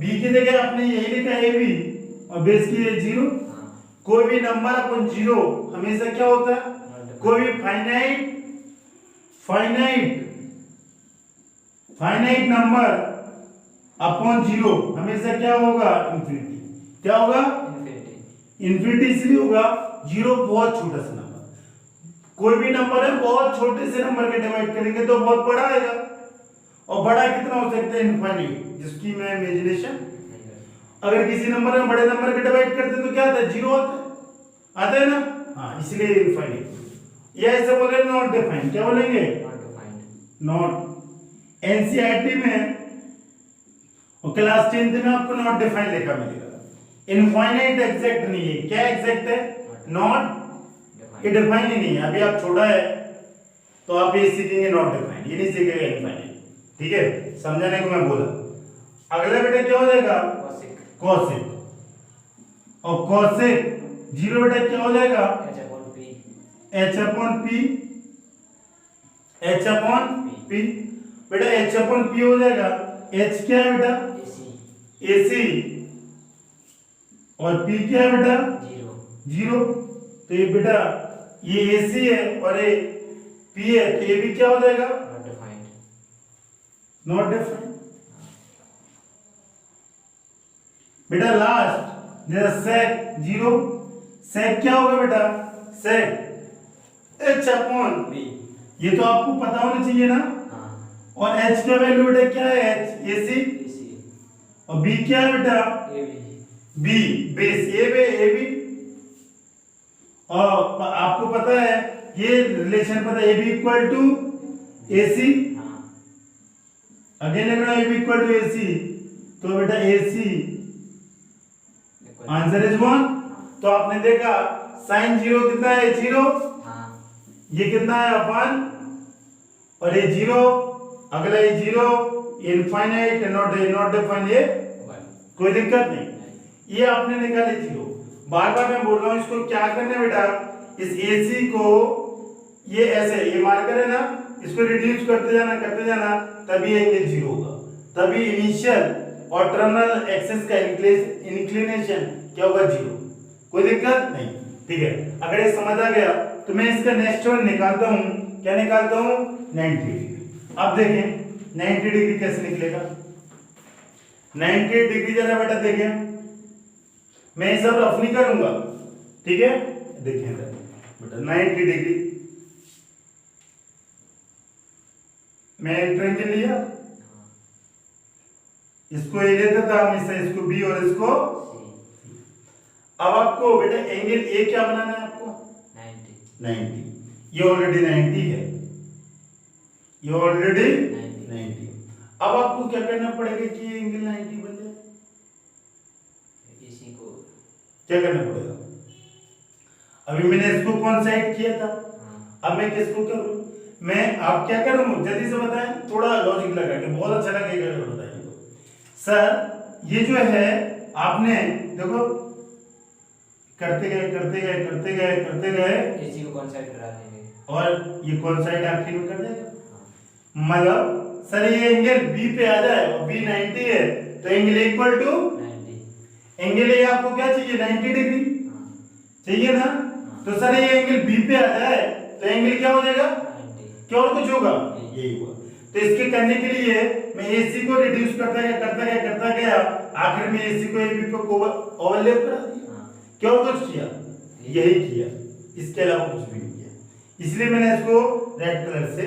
Speaker 1: B की जगह आपने यही लिखा है AB, और बेस की जगह जीरो। कोई भी नंबर अपन जीरो हमेशा क्या होता है? कोई भी फाइनाइट नंबर अपॉन जीरो हमेशा क्या होगा? इंफिनिटी। क्या होगा? इंफिनिटी इसलिए होगा, जीरो बहुत छोटा सा नंबर। कोई भी नंबर है बहुत छोटे से नंबर के डिवाइड करेंगे तो बहुत बड़ा आएगा, और बड़ा कितना हो सकता है? इनफाइनाइट, जिसकी मैं इमेजिनेशन। अगर किसी नंबर में बड़े नंबर के डिवाइड करते तो क्या आता है? जीरो आता है ना। हाँ, इसलिए इनफाइनाइट। या ऐसे बोले नॉट डिफाइंड, क्या बोलेंगे? नॉट। एनसीईआरटी में और क्लास 10th में आपको नॉट डिफाइंड लिखा मिलेगा। इनफाइनाइट एग्जैक्ट नहीं है, क्या एग्जैक्ट है? नॉट। ये डिफाइंड ही नहीं है। अभी आप छोटा है तो आप ये सीखेंगे नॉट डिफाइंड, ये नहीं सीखेगा इनफाइनाइट, ठीक है। समझाने को मैं बोला। अगला बेटा क्या हो जाएगा? कॉसेक। और कॉसेक जीरो बेटा क्या हो जाएगा? H upon P। बेटा H अपॉन P हो जाएगा। H क्या है बेटा? AC। और P क्या है बेटा? जीरो। तो ये बेटा ये AC है और ये P है, तो ये भी क्या हो जाएगा? Not defined. बेटा लास्ट जैसे सेक जीरो, सेक क्या होगा बेटा? सेक H अपॉन B, ये तो आपको पता होना चाहिए ना। और H का वैल्यू बेटा क्या है? H AC। और B क्या है बेटा? B base AB। और आपको पता है ये रिलेशन पता है, AB equal to AC। Again बेटा AB इक्वल टू AC, तो बेटा AC आंसर इज 1। तो आपने देखा साइन 0 कितना है 0, ये कितना है 1 और ये 0, अगला ये 0, इनफाइनाइट नॉट डिफाइंड, ये कोई दिक्कत नहीं। ये आपने निकाले 0। बार बार मैं बोल रहा हूं इसको क्या करना है बेटा, इस AC को ये ऐसे ये मार्कर है ना, इसको रिड्यूस करते जाना तभी एंगल 0 होगा, तभी इनिशियल और टर्मिनल एक्सिस का इंक्लिनेशन क्या होगा 0। कोई दिक्कत नहीं, ठीक है। अगर ये समझ आ गया तो मैं इसका नेक्स्ट वन निकालता हूं, क्या निकालता हूं 90 डिग्री। अब देखें 90 डिग्री कैसे निकलेगा। 90 डिग्री जरा बेटा देखें, मैं ये सब रफ नहीं करूंगा, ठीक है। देखें बेटा 90 डिग्री मैं ट्रायंगल लिया, इसको ए लेता था हमेशा, इसको बी और इसको सी। अब आपको बेटा एंगल ए क्या बनाना है आपको 90। ये ऑलरेडी 90 है, ये ऑलरेडी 90। अब आपको क्या करना पड़ेगा कि ये एंगल 90 बन जाए,
Speaker 2: इसी को
Speaker 1: क्या करना पड़ेगा। अभी मैंने इसको कौन साइड किया था, अब मैं किसको करूं, मैं आप क्या करूं जल्दी से बताएं, थोड़ा लॉजिक लगा के, बहुत अच्छा लगेगा अगर बताइए तो। सर ये जो है आपने देखो करते गए
Speaker 2: इसी को कौन साइड करा देंगे
Speaker 1: और ये कौन साइड आखिर में कर देगा, मतलब सर ये एंगल बी पे आ जाए और बी 90 है तो angle equal to
Speaker 2: 90।
Speaker 1: Angle A आपको क्या चाहिए 90 डिग्री चाहिए ना, तो सर ये एंगल बी पे आ जाए तो एंगल क्या हो जाएगा, क्या और कुछ होगा, यही हुआ। तो इसके करने के लिए मैं AC को रिड्यूस करता गया, आखिर में AC को AB पे ओवरलैप करा दिया, क्या और कुछ किया, यही किया, इसके अलावा कुछ भी नहीं किया। इसलिए मैंने इसको रेड कलर से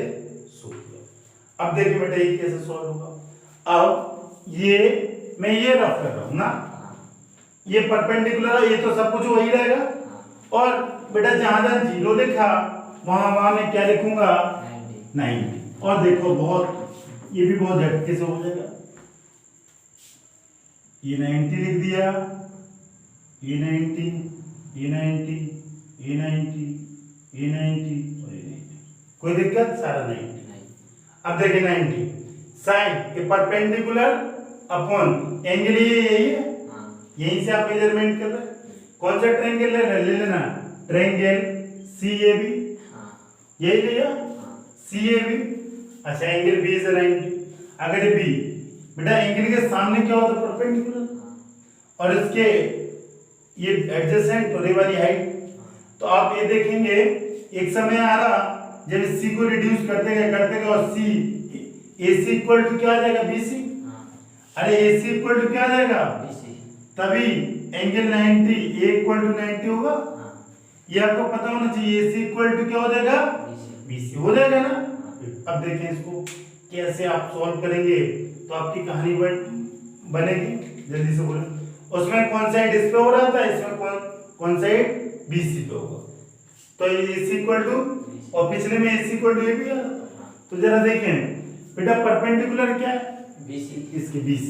Speaker 1: शो किया। अब देखिए बेटा ये कैसे सॉल्व होगा। अब ये मैं ये रफ कर रहा हूं ना, ये परपेंडिकुलर है, ये तो सब कुछ वही रहेगा, और बेटा जहां जहां 0 लिखा वहां मैं क्या लिखूंगा 90। और देखो बहुत ये भी बहुत झटके से हो जाएगा, ये 90 लिख दिया, ये 90, ये 90, ये 90, ये 90 और ये 90, कोई दिक्कत, सारा 90। अब देखिए 90 साइन ये परपेंडिकुलर अपॉन एंगल ये यही है, यहीं से आप मेजरमेंट कर रहे हैं। कौन सा ट्रायंगल ले लेना, ट्रायंगल CAB, यही लिया CAB। अच्छा एंगल B से 90, अगर ये B बेटा एंगल के सामने क्या होता है परपेंडिकुलर, और इसके ये एडजेसेंट और ये वाली हाइट, तो आप ये देखेंगे एक समय आ रहा जब C को रिड्यूस करते गए और C AC इक्वल टू क्या आ जाएगा BC, अरे AC इक्वल टू क्या आ जाएगा BC, तभी एंगल 90 A इक्वल टू 90 होगा। ये आपको पता होना चाहिए, AC इक्वल टू क्या हो जाएगा BC हो जाएगा ना। अब देखें इसको कैसे आप सॉल्व करेंगे तो आपकी कहानी बनेगी, जल्दी से बोलो। उसमें कौन साइड इस पे हो रहा था, इसमें कौन साइड BC पे होगा, तो ये AC इक्वल टू, और पिछले में AC इक्वल टू ये भी आ रहा था। तो जरा देखें बेटा परपेंडिकुलर क्या है
Speaker 2: BC,
Speaker 1: इसके BC,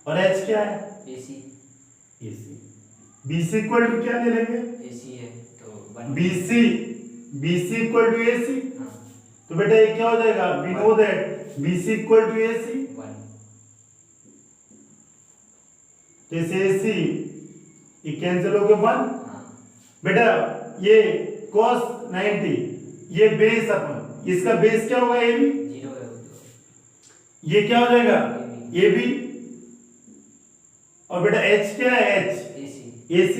Speaker 1: और H क्या है
Speaker 2: AC,
Speaker 1: BC इक्वल टू क्या ले लेंगे
Speaker 2: AC है तो
Speaker 1: BC इक्वल टू AC, तो बेटा ये क्या हो जाएगा, we know that BC equal to AC, तो इसे AC ये कैंसिल हो गया 1। बेटा ये cos 90 ये बेस अपन, इसका बेस क्या होगा AB,
Speaker 2: 0 है,
Speaker 1: ये क्या हो जाएगा AB, और बेटा H क्या है AC,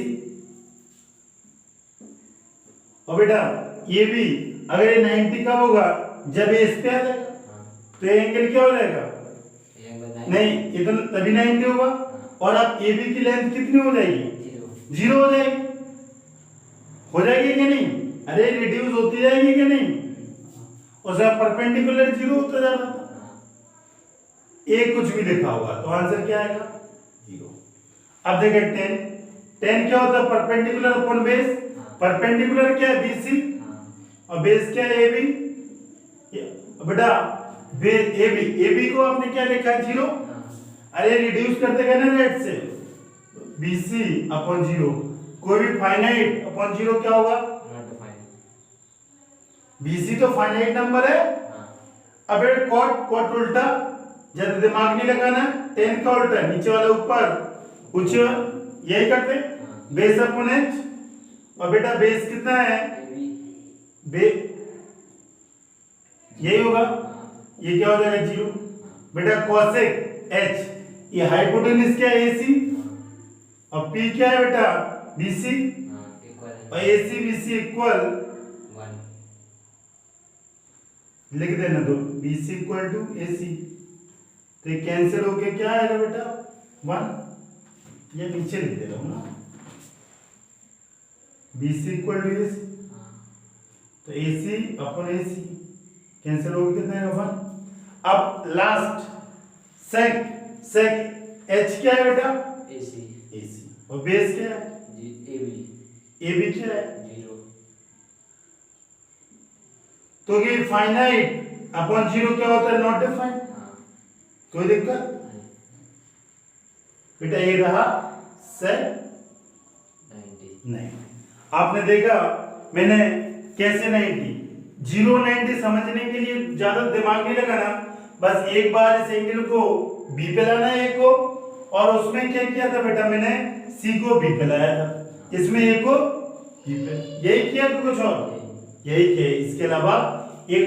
Speaker 1: और बेटा ये भी अगर ये 90 कब होगा, जब ये इस पे आ जाएगा, तो ये एंगल क्या हो जाएगा, नहीं ये तो तभी 90 होगा, और अब AB की लेंथ कितनी हो जाएगी 0 हो जाएगी, कि नहीं, अरे रिड्यूस होती जाएगी कि नहीं, और जब परपेंडिकुलर 0 होता जा रहा था, एक कुछ भी लिखा होगा तो आंसर क्या आएगा 0। अब देखें 10 क्या होता है परपेंडिकुलर अपॉन बेस, परपेंडिकुलर क्या है BC और बेस क्या है AB, बेटा बेस AB को आपने क्या लिखा है 0, अरे रिड्यूस करते गए ना रेट से BC अपॉन 0, कोई भी फाइनाइट अपॉन 0 क्या होगा?
Speaker 2: Not defined.
Speaker 1: BC तो फाइनाइट नंबर है। अब ये कॉट उल्टा, ज्यादा दिमाग नहीं लगाना, 10 का उल्टा नीचे वाला ऊपर, कुछ यही करते, बेस अपॉन h। और बेटा बेस कितना है? यही होगा, ये क्या हो जाएगा? 0। बेटा कोसेक h, ये हाइपोटेन्यूज क्या है? AC। और P क्या है बेटा? BC। और AC BC इक्वल
Speaker 2: 1।
Speaker 1: लिख देना तो BC इक्वल टू AC, तो ये कैंसिल होके क्या आएगा बेटा? 1। ये नीचे लिख दे रहा हूं ना, BC इक्वल टू AC, तो AC अपॉन AC कैंसिल हो गया, कितना आएगा? 1। अब लास्ट सेक H क्या है बेटा? AC। और बेस क्या है? AB क्या है?
Speaker 2: 0।
Speaker 1: तो ये फाइनाइट अपॉन 0 क्या होता है? Not defined. कोई दिक्कत बेटा? ये रहा सेट 90। आपने देखा मैंने कैसे 90 0 90 समझने के लिए ज्यादा दिमाग नहीं लगाना, बस एक बार इस एंगल को बी पे लाना है एक को, और उसमें क्या किया था बेटा? मैंने सी को बी पे लाया था, इसमें एक को बी पे, यही किया तो कुछ और यही किया। इसके अलावा एक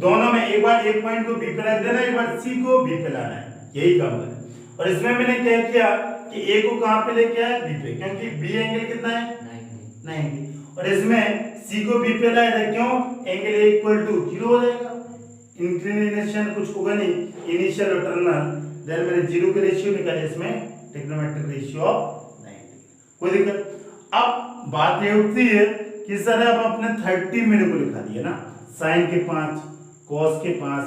Speaker 1: दोनों में एक बार एक पॉइंट को बी पे रख देना, एक बार सी को बी पे लाना है, यही काम है। और इसमें मैंने क्या किया कि ए को कहां पे लेके आया? बी पे, क्योंकि बी एंगल कितना है? 90। और इसमें सी को बी पे लाया था, क्यों? एंगल ए इक्वल टू 0 हो जाएगा, इंक्लिनेशन कुछ होगा नहीं, इनिशियल और टर्मिनल, देन मैंने 0 के रेशियो निकाले, इसमें ट्रिग्नोमेट्रिक रेशियो ऑफ 90। कोई दिक्कत? अब बात ये उठती है कि सर अब आपने 30 मिनट को लिखा दिया ना, साइन के 5, कॉस के 5,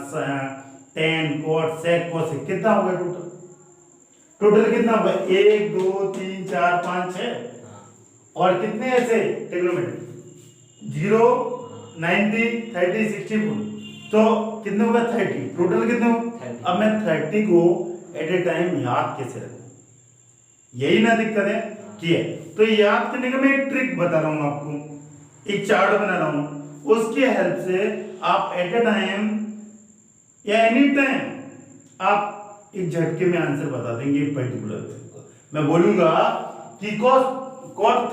Speaker 1: tan cot sec cosec, कितना होगा टोटल? टोटल कितना होगा? 1 2 3 4 5 6, और कितने ऐसे ट्रिग्नोमेट्री? 0 90 30 60 तो कितने होगा? 30। टोटल कितने होगा? अब मैं 30 को एट ए टाइम याद कैसे रखूं? यही ना दिक्कत है कि है। तो याद करने का मैं एक ट्रिक बता रहा हूं आपको, एक चार्ट बना रहा हूं, उसके हेल्प से आप एट ए टाइम या एनी टाइम आप एक झटके में आंसर बता देंगे पर्टिकुलर। मैं बोलूंगा कि cos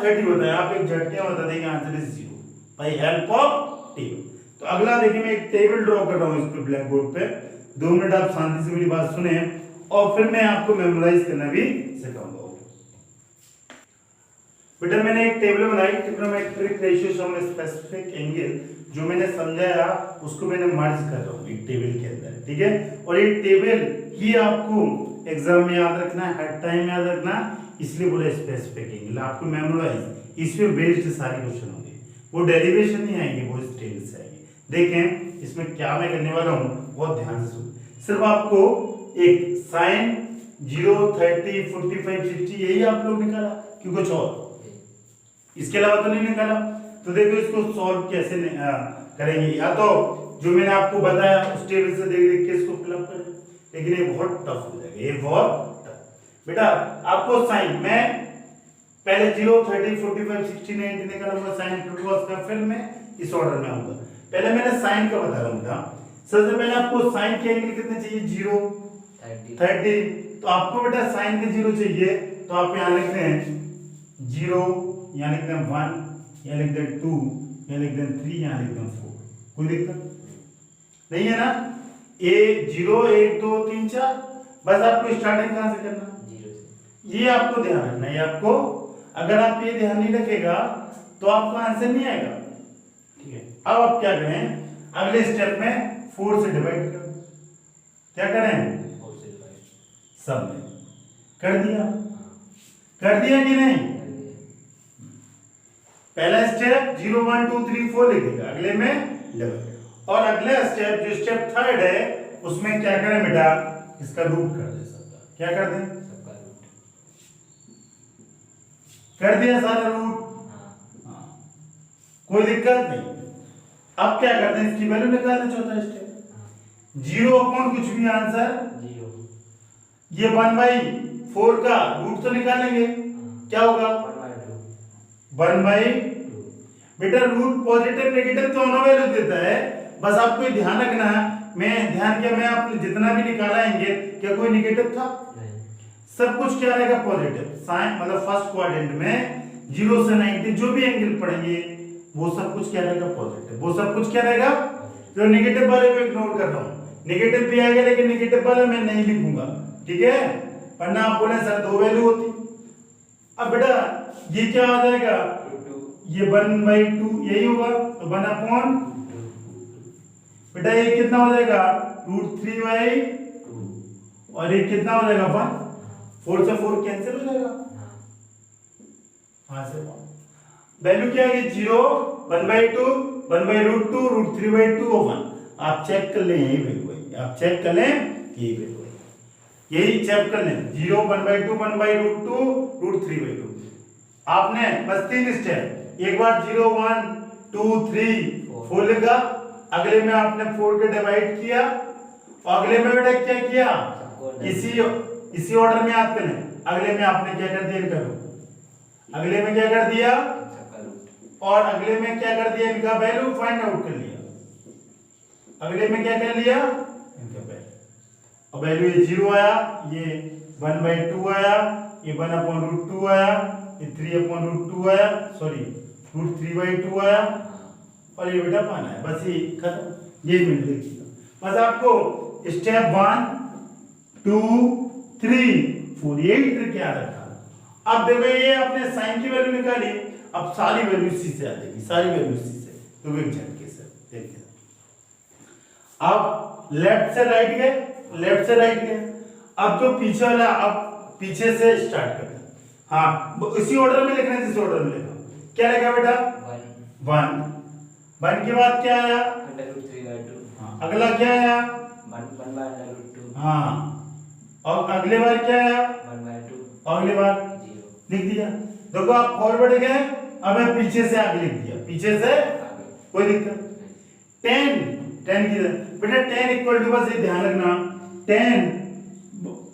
Speaker 1: 30 होता है, आप एक झटके में बता देंगे answer is 0 by help of table. तो अगला देखिए, मैं एक टेबल ड्रॉ कर रहा हूं इस पे ब्लैक बोर्ड पे, 2 मिनट आप शांति से मेरी बात सुने और फिर मैं आपको मेमोराइज करना भी सिखाऊंगा। बेटा मैंने एक टेबल बनाई, trigonometric ratio some specific angle, जो मैंने समझाया उसको मैंने मर्ज कर रहा हूं एक टेबल के अंदर, ठीक है। और ये टेबल ही आपको एग्जाम में याद रखना है, हर टाइम याद रखना, इसलिए बोला स्पेसिफिक एंगल, आपको मेमोराइज, इस पे बेस्ड सारे क्वेश्चन होंगे, वो डेरिवेशन नहीं आएंगे, वो इस टेबल से आएंगे। देखें इसमें क्या मैं करने वाला हूं, बहुत ध्यान से सुनो। सिर्फ आपको एक साइन 0 30 45 60 यही आप लोग निकाला कि कुछ और? इसके अलावा तो नहीं निकाला। तो देखो इसको सॉल्व कैसे करेंगे, या तो जो मैंने आपको बताया उस टेबल से देख देख के इसको फिलअप करें, लेकिन ये बहुत टफ हो जाएगा, ये बहुत टफ। बेटा आपको साइन, मैं पहले 0 30 45 60 90 निकालूंगा साइन फिर cos का, फिर मैं इस ऑर्डर में आऊंगा। पहले मैंने साइन का बता रहा हूं, सबसे पहले आपको साइन के एंगल कितने चाहिए? 0 30। तो आपको बेटा साइन के 0 चाहिए, तो आप यहां लिखते हैं 0, यहाँ लिख दें 1, यहाँ लिख दें 2, यहाँ लिख दें 3, यहाँ लिख दें 4। कोई दिक्कत नहीं है ना? ए 0 1 2 3 4, बस आपको स्टार्टिंग कहां से करना? 0 से। ये आपको ध्यान रखना है, आपको अगर आप ये ध्यान नहीं रखेगा तो आपका आंसर नहीं आएगा, ठीक है। अब आप क्या करें, अगले स्टेप में 4 से डिवाइड कर, क्या करें? 4 से डिवाइड, सब में कर दिया, कर दिया कि नहीं? पहला स्टेप 0 1 2 3 4 लिखेगा, अगले में डिवाइड, और अगला स्टेप जो स्टेप थर्ड है उसमें क्या करें बेटा? इसका रूट कर दे सबका, क्या कर दें? सबका रूट कर दिया, सारा रूट, हाँ, कोई दिक्कत नहीं। अब क्या करते हैं, इसकी वैल्यू निकालते, चौथा स्टेप 0 अपॉन कुछ भी आंसर 0, ये 1/4 का रूट तो निकालेंगे, क्या होगा 1/2। बेटा रूट पॉजिटिव नेगेटिव दोनों वैल्यू देता है, बस आपको ये ध्यान रखना है। मैं आपने जितना भी निकाला एंगल, क्या कोई नेगेटिव था? सब कुछ क्या रहेगा पॉजिटिव। साइन मतलब फर्स्ट क्वाड्रेंट में 0 से 90 जो भी एंगल पड़ेंगे वो सब कुछ क्या रहेगा पॉजिटिव, वो सब कुछ क्या रहेगा। तो नेगेटिव वाले को इग्नोर कर रहा हूं, नेगेटिव भी आएगा लेकिन नेगेटिव वाला मैं नहीं लिखूंगा, ठीक है। वरना आप बोले सर दो वैल्यू होती। अब बेटा ये क्या आ जाएगा, ये 1/2 यही होगा, तो 1/, बेटा ये कितना हो जाएगा √3/2 और ये कितना हो जाएगा 1। 4 से 4 कैंसिल हो जाएगा, हाँ से वैल्यू क्या है 0, 1/2, 1/√2, √3/2 और 1। आप चेक कर लें यही वैल्यू है, आप चेक कर लें यही वैल्यू है, यही चेक कर लें 0, 1/2, 1/√2, √3/2। आपने बस 3 स्टेप, एक बार 0, 1, 2, 3, 4 लिखा, अगले में आपने 4 के डिवाइड किया और अगले में बेटा क्या किया, इसी ऑर्डर में आप करें। अगले में आपने क्या कर दिया, करो अगले में क्या कर दिया, और अगले में क्या कर दिया, इनका वैल्यू फाइंड आउट कर लिया। अगले में क्या कर लिया, इनका वैल्यू, और वैल्यू ये 0 आया, ये 1/2 आया, ये 1/√2 आया, ये 3/√2 आया, सॉरी √3/2 आया, और ये बेटा 1 आया। बस ये खत्म, ये मिल गई। बस आपको स्टेप 1, 2, 3, 4 यही ट्रिक याद रखा। अब देखो ये आपने साइन की वैल्यू निकाली, अब सारी वैल्यू इसी से आ जाएगी, सारी वैल्यू इसी से, तो एक झटके से देखिए। अब लेफ्ट से राइट गए, लेफ्ट से राइट गए, अब जो पीछे वाला, अब पीछे से स्टार्ट करते हैं। हाँ इसी ऑर्डर में लिखना है जिस ऑर्डर में लिखा। क्या लिखा बेटा 1, 1 के बाद क्या आया √3/2, हाँ अगला क्या आया
Speaker 2: 1/√2,
Speaker 1: हाँ, और अगले बार क्या आया
Speaker 2: 1/2,
Speaker 1: अगले बार
Speaker 2: 0
Speaker 1: लिख दिया। देखो आप फॉरवर्ड गए, अब मैं पीछे से आगे लिख दिया, पीछे से कोई दिक्कत। 10 की बेटा 10 इक्वल टू, बस ये ध्यान रखना 10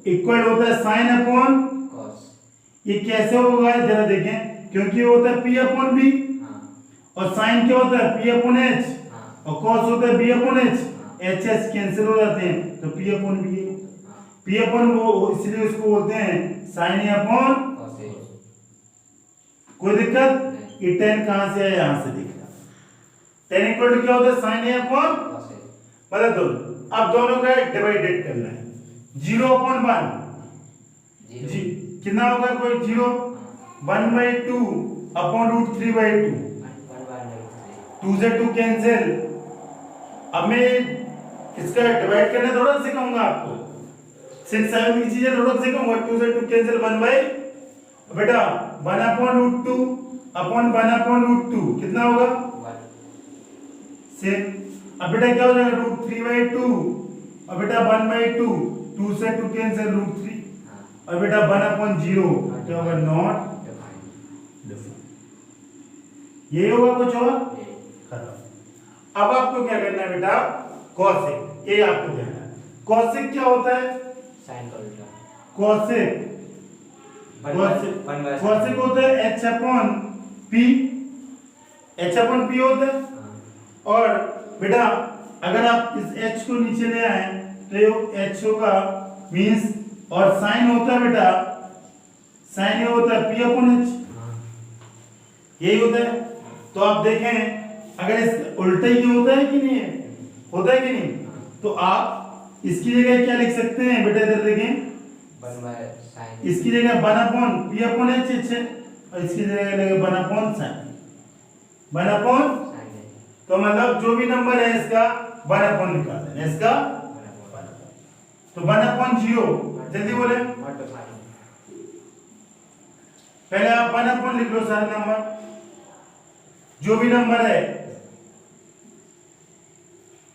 Speaker 1: इक्वल होता है साइन अपॉन
Speaker 2: cos।
Speaker 1: ये कैसे होगा जरा देखें, क्योंकि वो होता है p/b, और साइन क्या होता है p/h, और cos होता है b/h, h कैंसिल हो जाते हैं तो p/b, p/, वो इसलिए उसको बोलते हैं साइन अपॉन। कोई दिक्कत, ये 10 कहां से है, यहां से दिख रहा। 10 इक्वल टू क्या होता है साइन अपॉन, मतलब दो, अब दोनों का डिवाइडेड करना है। 0/1 जी कितना होगा, कोई 0, 1/2 अपॉन √3/2, 2 से 2 कैंसिल। अब मैं इसका डिवाइड करना थोड़ा सिखाऊंगा आपको, 6, 7 की चीजें थोड़ा सिखाऊंगा। 2 से 2 कैंसिल, 1/, बेटा 1/√2 अपॉन 1/√2 कितना होगा
Speaker 2: 1
Speaker 1: से। अब बेटा क्या हो जाएगा √3/2, और बेटा 1/2, 2 से 2 कैंसिल √3, और बेटा 1/0 क्या होगा नॉट डिफाइंड। ये होगा कुछ और खत्म। अब आपको क्या करना है बेटा, कॉसेक, ये आपको ध्यान है। कॉसेक क्या होता है,
Speaker 2: साइन का उल्टा।
Speaker 1: कॉसेक कॉसेक होता है h/p, h/p होता है। और बेटा अगर आप इस h को नीचे ले आए तो ये h होगा मींस, और साइन होता है बेटा, साइन ये होता है p/h, यही होता है। तो आप देखें अगर इस उल्टा ही होता है कि नहीं है, होता है कि नहीं, तो आप इसकी जगह क्या लिख सकते हैं बेटा, इधर देखें, इसकी जगह 1/p/h है, और इसकी जगह लगेगा 1/sin, 1/, तो मतलब जो भी नंबर है इसका 1/, निकाल देना इसका 1/, तो 1/0, जल्दी बोले, पहले आप 1/, लिख लो सारे नंबर, जो भी नंबर है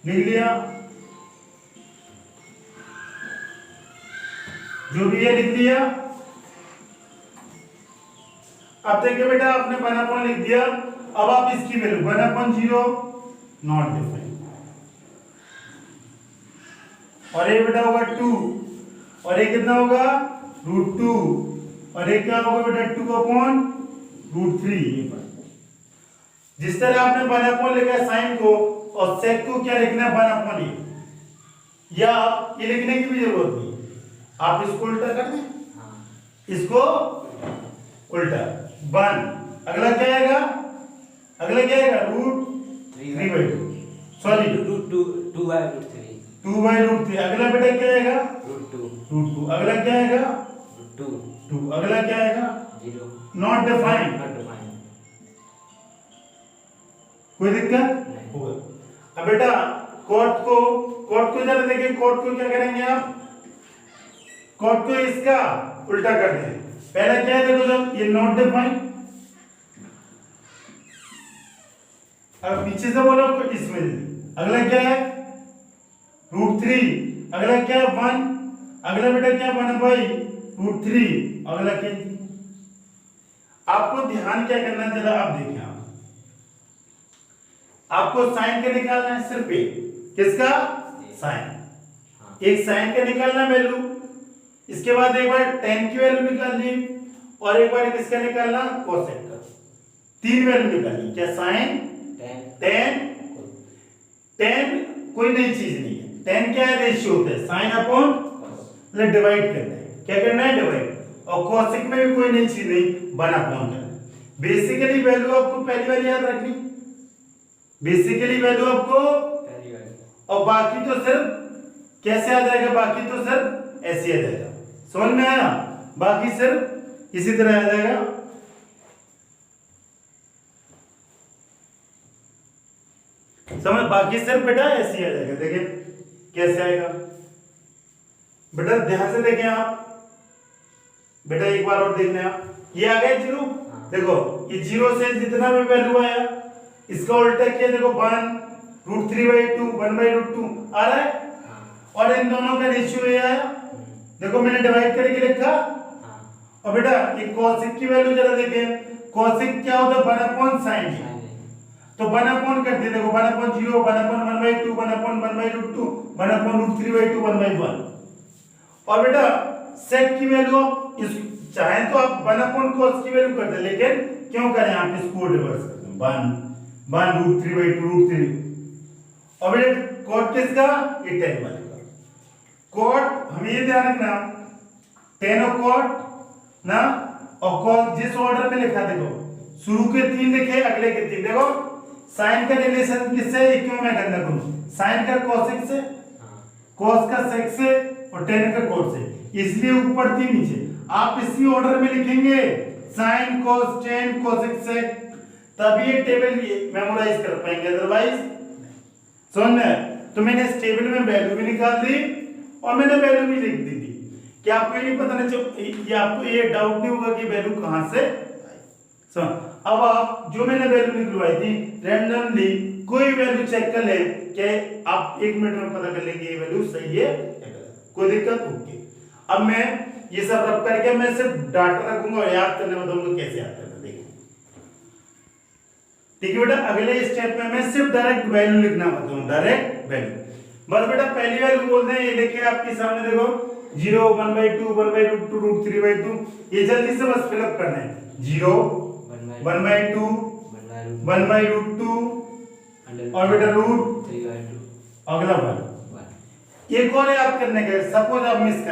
Speaker 1: लिख लिया, जो भी है लिख दिया। अब देखिए बेटा आपने 1/, लिख दिया। अब आप इसकी वैल्यू 1/0 नॉट डिफाइंड, और ये बेटा होगा 2, और ये कितना होगा √2, और एक क्या होगा बेटा 2/√3। जिस तरह आपने 1/, लिखा है साइन को और सेक को क्या लिखना है 1/, या ये लिखने की भी जरूरत नहीं, आप इसको उल्टा कर दें, इसको उल्टा 1। अगला क्या आएगा, अगला क्या आएगा √3/2, सॉरी 2/√3। अगला बेटा क्या आएगा √2। अगला क्या आएगा √2। अगला क्या आएगा
Speaker 2: 0,
Speaker 1: नॉट डिफाइंड। कोई दिक्कत होगा। अब बेटा कोट को जरा देखिए, कोट को क्या करेंगे आप, कोट को इसका उल्टा कर दें। पहला क्या है देखो, जब ये नॉट डिफाइंड, अब पीछे से बोलो तो इसमें। अगला क्या है √3। अगला क्या है 1। अगला बेटा क्या 1/√3। अगला क्या, आपको ध्यान क्या करना है जरा आप देखें। आपको साइन का निकालना है, सिर्फ एक, किसका साइन, एक साइन का निकालना वैल्यू। इसके बाद एक बार tan की वैल्यू निकालनी और एक बार किसका निकालना कोसेक का। 3 वैल्यू निकालनी, क्या साइन tan कोई नई चीज नहीं है। tan क्या है, रेशियो होता है, साइन अपॉन मतलब डिवाइड करना है, क्या करना है डिवाइड। और कोसेक में भी कोई नई चीज नहीं, 1/करना है। बेसिकली वैल्यू आपको पहली बार याद रखनी, बेसिकली वैल्यू आपको पहली बार, और बाकी तो सिर्फ कैसे आ जाएगा, बाकी तो सिर्फ ऐसे आ जाएगा। समझ में आया, बाकी सिर्फ इसी तरह आ जाएगा। समझ, बाकी सिर्फ बेटा ऐसे ही आ जाएगा। देखिए कैसे आएगा बेटा, ध्यान से देखें आप बेटा, एक बार और देखना आप। ये आ गया 0, देखो ये 0 से जितना भी वैल्यू आया इसका उल्टा किया, देखो 1√3/2 1/√2 आ रहा है, और इन दोनों का रेशियो ये आया। देखो मैंने डिवाइड करके लिखा। और बेटा ये कोसेक की वैल्यू जरा देखें, कोसेक क्या होता है 1/sin, तो 1/, कर दिए देखो 1/0 1/1/2 1/1/√2 1/√3/2 1/1। और बेटा सेक की वैल्यू इस चाहे तो आप 1/cos की वैल्यू कर दे, लेकिन क्यों करें आप इसको रिवर्स कर दें 1/√3/2 √3। और बेटा कोट किसका, ये tan वाले का कोट। हमें ये ध्यान रखना tan और कोट ना, और कोस जिस ऑर्डर में लिखा, देखो शुरू के 3 लिखे, अगले के 3। देखो साइन का रिलेशन किससे, क्यों मैं गंदा करूं, साइन का कोसेक से, कोस का सेक से, और tan का कोट से, इसलिए ऊपर 3 नीचे। आप इसी ऑर्डर में लिखेंगे sine cos tan cosec sec, तब ये टेबल मेमोराइज कर पाएंगे, अदरवाइज समझ में। तो मैंने इस टेबल में वैल्यू भी निकाल दी और मैंने वैल्यू भी लिख दी थी, कि आपको ये नहीं पता नहीं, ये आपको ये डाउट नहीं होगा कि वैल्यू कहां से आई। समझ, अब आप जो मैंने वैल्यू निकलवाई थी रैंडमली कोई वैल्यू चेक कर ले, कि आप 1 मिनट में पता कर लेंगे ये वैल्यू सही है या गलत, कोई दिक्कत होगी। अब मैं ये सब रब करके मैं सिर्फ डाटा रखूंगा और याद करने बताऊंगा कैसे याद करना, देखिए ठीक है बेटा। अगले स्टेप में मैं सिर्फ डायरेक्ट वैल्यू लिखना बताऊंगा, डायरेक्ट वैल्यू। बस बेटा पहली वैल्यू बोलते हैं, ये देखिए आपके सामने, देखो 0 1/2 1/√2 √3/2, ये जल्दी से बस फिलअप करना है। 0 1/2 1/√2 और बेटा √3/2, अगला 1। एक और याद करने के, सपोज आप मिस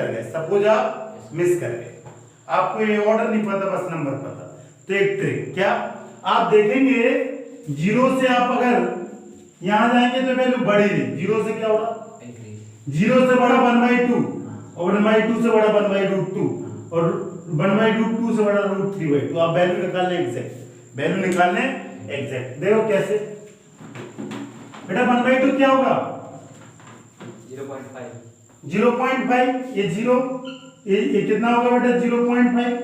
Speaker 1: कर गए, आपको ये ऑर्डर नहीं पता, बस नंबर पता, तो एक ट्रिक क्या, आप देखेंगे 0 से आप अगर यहां जाएंगे तो वैल्यू बढ़ेगी। 0 से क्या होगा, 0 से बड़ा 1/2 और 1/2 से बड़ा 1/√2 और 1/√2 से बड़ा √3/2। आप वैल्यू निकालने एग्जैक्ट, देखो कैसे बेटा 1/2 क्या होगा 0.5, ये 0, ये कितना होगा बेटा 0.5।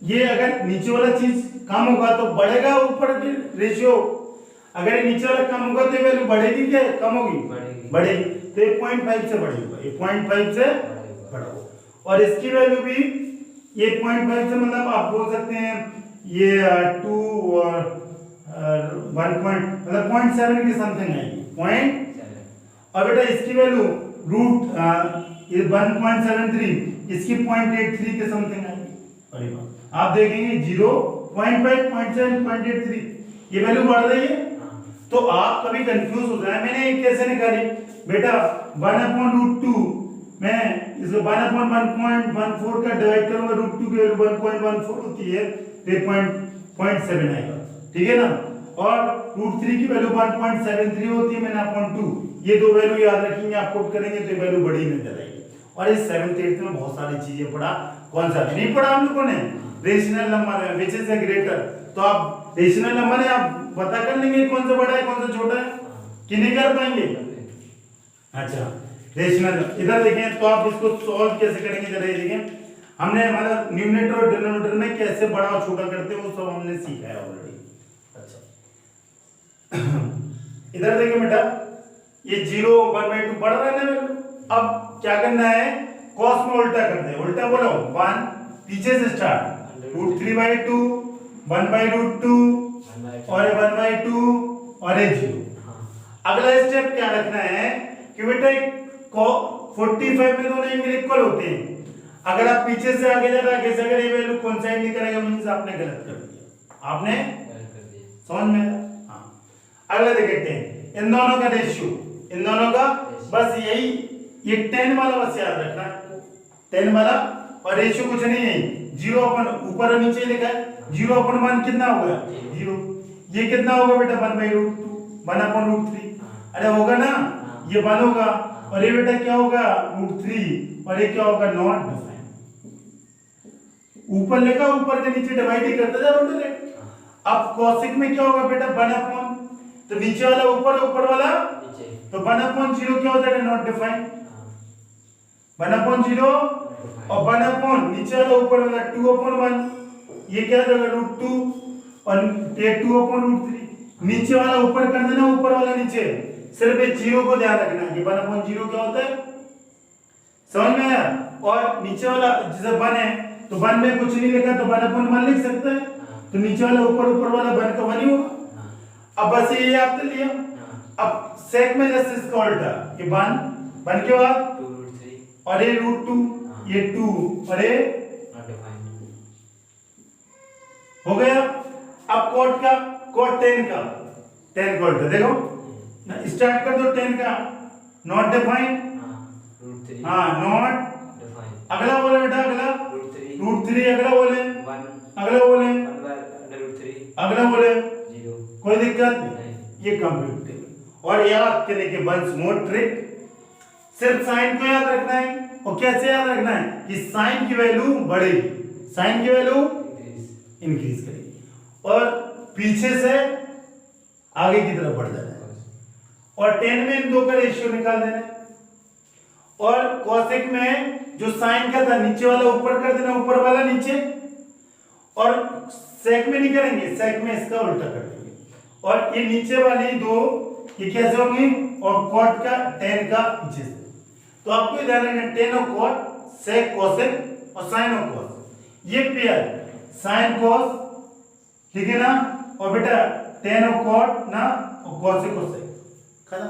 Speaker 1: ये अगर नीचे वाला चीज कम होगा तो बढ़ेगा ऊपर की रेशियो, अगर ये नीचे वाला कम होगा तो ये वैल्यू बढ़ेगी क्या कम होगी, बढ़ेगी। तो ये 0.5 से बढ़ेगा, ये 0.5 से बढ़ा। और इसकी वैल्यू भी ये 0.5 से मतलब आप बोल सकते हैं ये 2 और 1 मतलब 0.7 की समथिंग आएगी, 0.7। और बेटा इसकी वैल्यू ये 1.73 इसकी 0.83 के समथिंग आएगी। अरे वाह, आप देखेंगे 0.5 0.7 0.83 ये वैल्यू बढ़ रही है। तो आप कभी कंफ्यूज हो जाए मैंने कैसे निकाली बेटा 1/√2 मैं इसको 1/1.14 का डिवाइड करूंगा √2 की वैल्यू 1.14 होती है तो 0.7 आएगा, ठीक है ना। और √3 की वैल्यू 1.73 होती है मैंने अपॉन 2, ये दो वैल्यू याद रखेंगे, आप पुट करेंगे तो ये वैल्यू बड़ी नजर आएगी। और इस 7th 8th में बहुत सारी चीजें पढ़ा, कौन सा नहीं पढ़ा हम लोगों ने, रेशनल नंबर है विच इज ग्रेटर। तो आप रेशनल नंबर है आप पता कर लेंगे कौन सा बड़ा है कौन सा छोटा है कि नहीं कर पाएंगे। अच्छा रेशनल इधर देखें तो आप इसको सॉल्व कैसे करेंगे जरा ये देखें, हमने मतलब न्यूमरेटर और डिनोमिनेटर में कैसे बड़ा और छोटा करते हैं वो सब हमने सीखा है ऑलरेडी। अच्छा इधर देखिए बेटा ये 0 1/2 बढ़ रहा है ना वैल्यू, अब क्या करना है cos में उल्टा करते हैं, उल्टा बोलो 1 पीछे से स्टार्ट √3/2 1/√2 और ये 1/2 और ये 0। अगला स्टेप क्या रखना है कि बेटा 45 में दोनों एंगल इक्वल होते हैं, अगर आप पीछे से आगे जा रहे हैं अगर ये वैल्यू कोइंसाइड नहीं करेगा मींस आपने गलत कर दिया, आपने समझ में आया। हां अगला देखते हैं इन दोनों का रेशियो, इन दोनों का बस यही ये 10 वाला बस याद रखना, 10 वाला और रेशियो कुछ नहीं है 0 अपन ऊपर और नीचे लिखा है 0/1 कितना होगा 0, ये कितना होगा बेटा 1/√2 1/√3 अरे होगा ना, ये 1 होगा और ये बेटा क्या होगा √3 और ये क्या होगा नॉट डिफाइन। ऊपर लिखा ऊपर के नीचे डिवाइड ही करते जा रहे। अब कॉसिक में क्या होगा बेटा 1/, तो नीचे वाला ऊपर ऊपर वाला नीचे, तो 1/0 क्या हो जाएगा नॉट डिफाइन 1/0 और 1/ नीचे वाला ऊपर वाला 2/1 ये क्या हो जाएगा √2 और ये 2/√3 नीचे वाला ऊपर कर देना ऊपर वाला नीचे, सिर्फ ये 0 को ध्यान रखना कि 1/0 क्या होता है समझ में आया। और नीचे वाला जैसे 1 है तो 1 में कुछ नहीं लिखा तो 1/1 लिख सकते हैं, तो नीचे वाला ऊपर वाला 1 का 1 ही होगा। अब बस ये याद कर लिया। अब सेक में जैसे इसका उल्टा ये 1 के बाद 2√3 और ये √2 ये 2 और ये हो गया। अब कोट का कोट 10 का उल्टा देखो ना, स्टार्ट कर दो 10 का नॉट डिफाइन नॉट डिफाइन। अगला बोले बेटा अगला √3 अगला बोले 1 अगला बोले 1/√3 अगला बोले 0 कोई दिक्कत नहीं, ये कंप्लीट। और याद करने के वंस मोर ट्रिक, सिर्फ साइन को याद रखना है और कैसे याद रखना है कि साइन की वैल्यू बढ़ेगी, साइन की वैल्यू इंक्रीज करेगी और पीछे से आगे की तरफ बढ़ जाना है। और 10 में इन दो का रेशियो निकाल देना है। और कोसेक में जो साइन का था नीचे वाला ऊपर कर देना ऊपर वाला नीचे, और सेक में नहीं करेंगे, सेक में इसका उल्टा कर देंगे। और ये नीचे वाली दो ये कैसे होंगी और कॉट का 10 का पीछे से, तो आपको ध्यान रखना 10 और कॉट सेक कोसेक और साइन और कॉस, ये पेयर साइन कॉस ठीक है ना, और बेटा 10 और कॉट ना और कोसेक और सेक खत्म,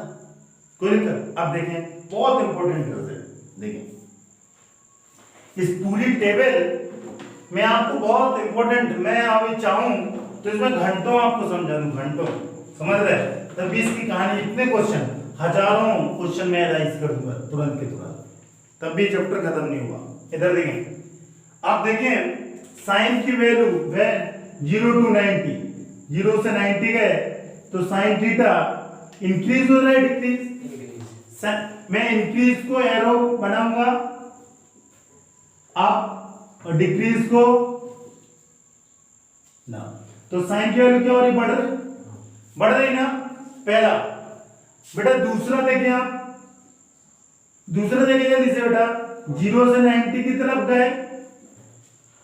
Speaker 1: कोई दिक्कत। अब देखें बहुत इंपॉर्टेंट रिजल्ट देखें, इस पूरी टेबल में आपको बहुत इंपॉर्टेंट, मैं अभी चाहूं तो इसमें घंटों आपको समझा दूं, घंटों समझ रहे, तब 20 की कहानी इतने क्वेश्चन हजारों क्वेश्चन मैं एनालाइज कर दूंगा तुरंत के तुरंत, तब भी चैप्टर खत्म नहीं हुआ। इधर देखें आप देखें साइन की वैल्यू वह 0 to 90, 0 से 90 गए तो साइन थीटा इंक्रीज हो रहा है डिक्रीज, मैं इंक्रीज को एरो बनाऊंगा अप और डिक्रीज को ना, तो साइन की वैल्यू क्या हो रही बढ़ रही ना, पहला। बेटा दूसरा देखिए आप, दूसरा देखिए जल्दी से बेटा 0 से 90 की तरफ गए,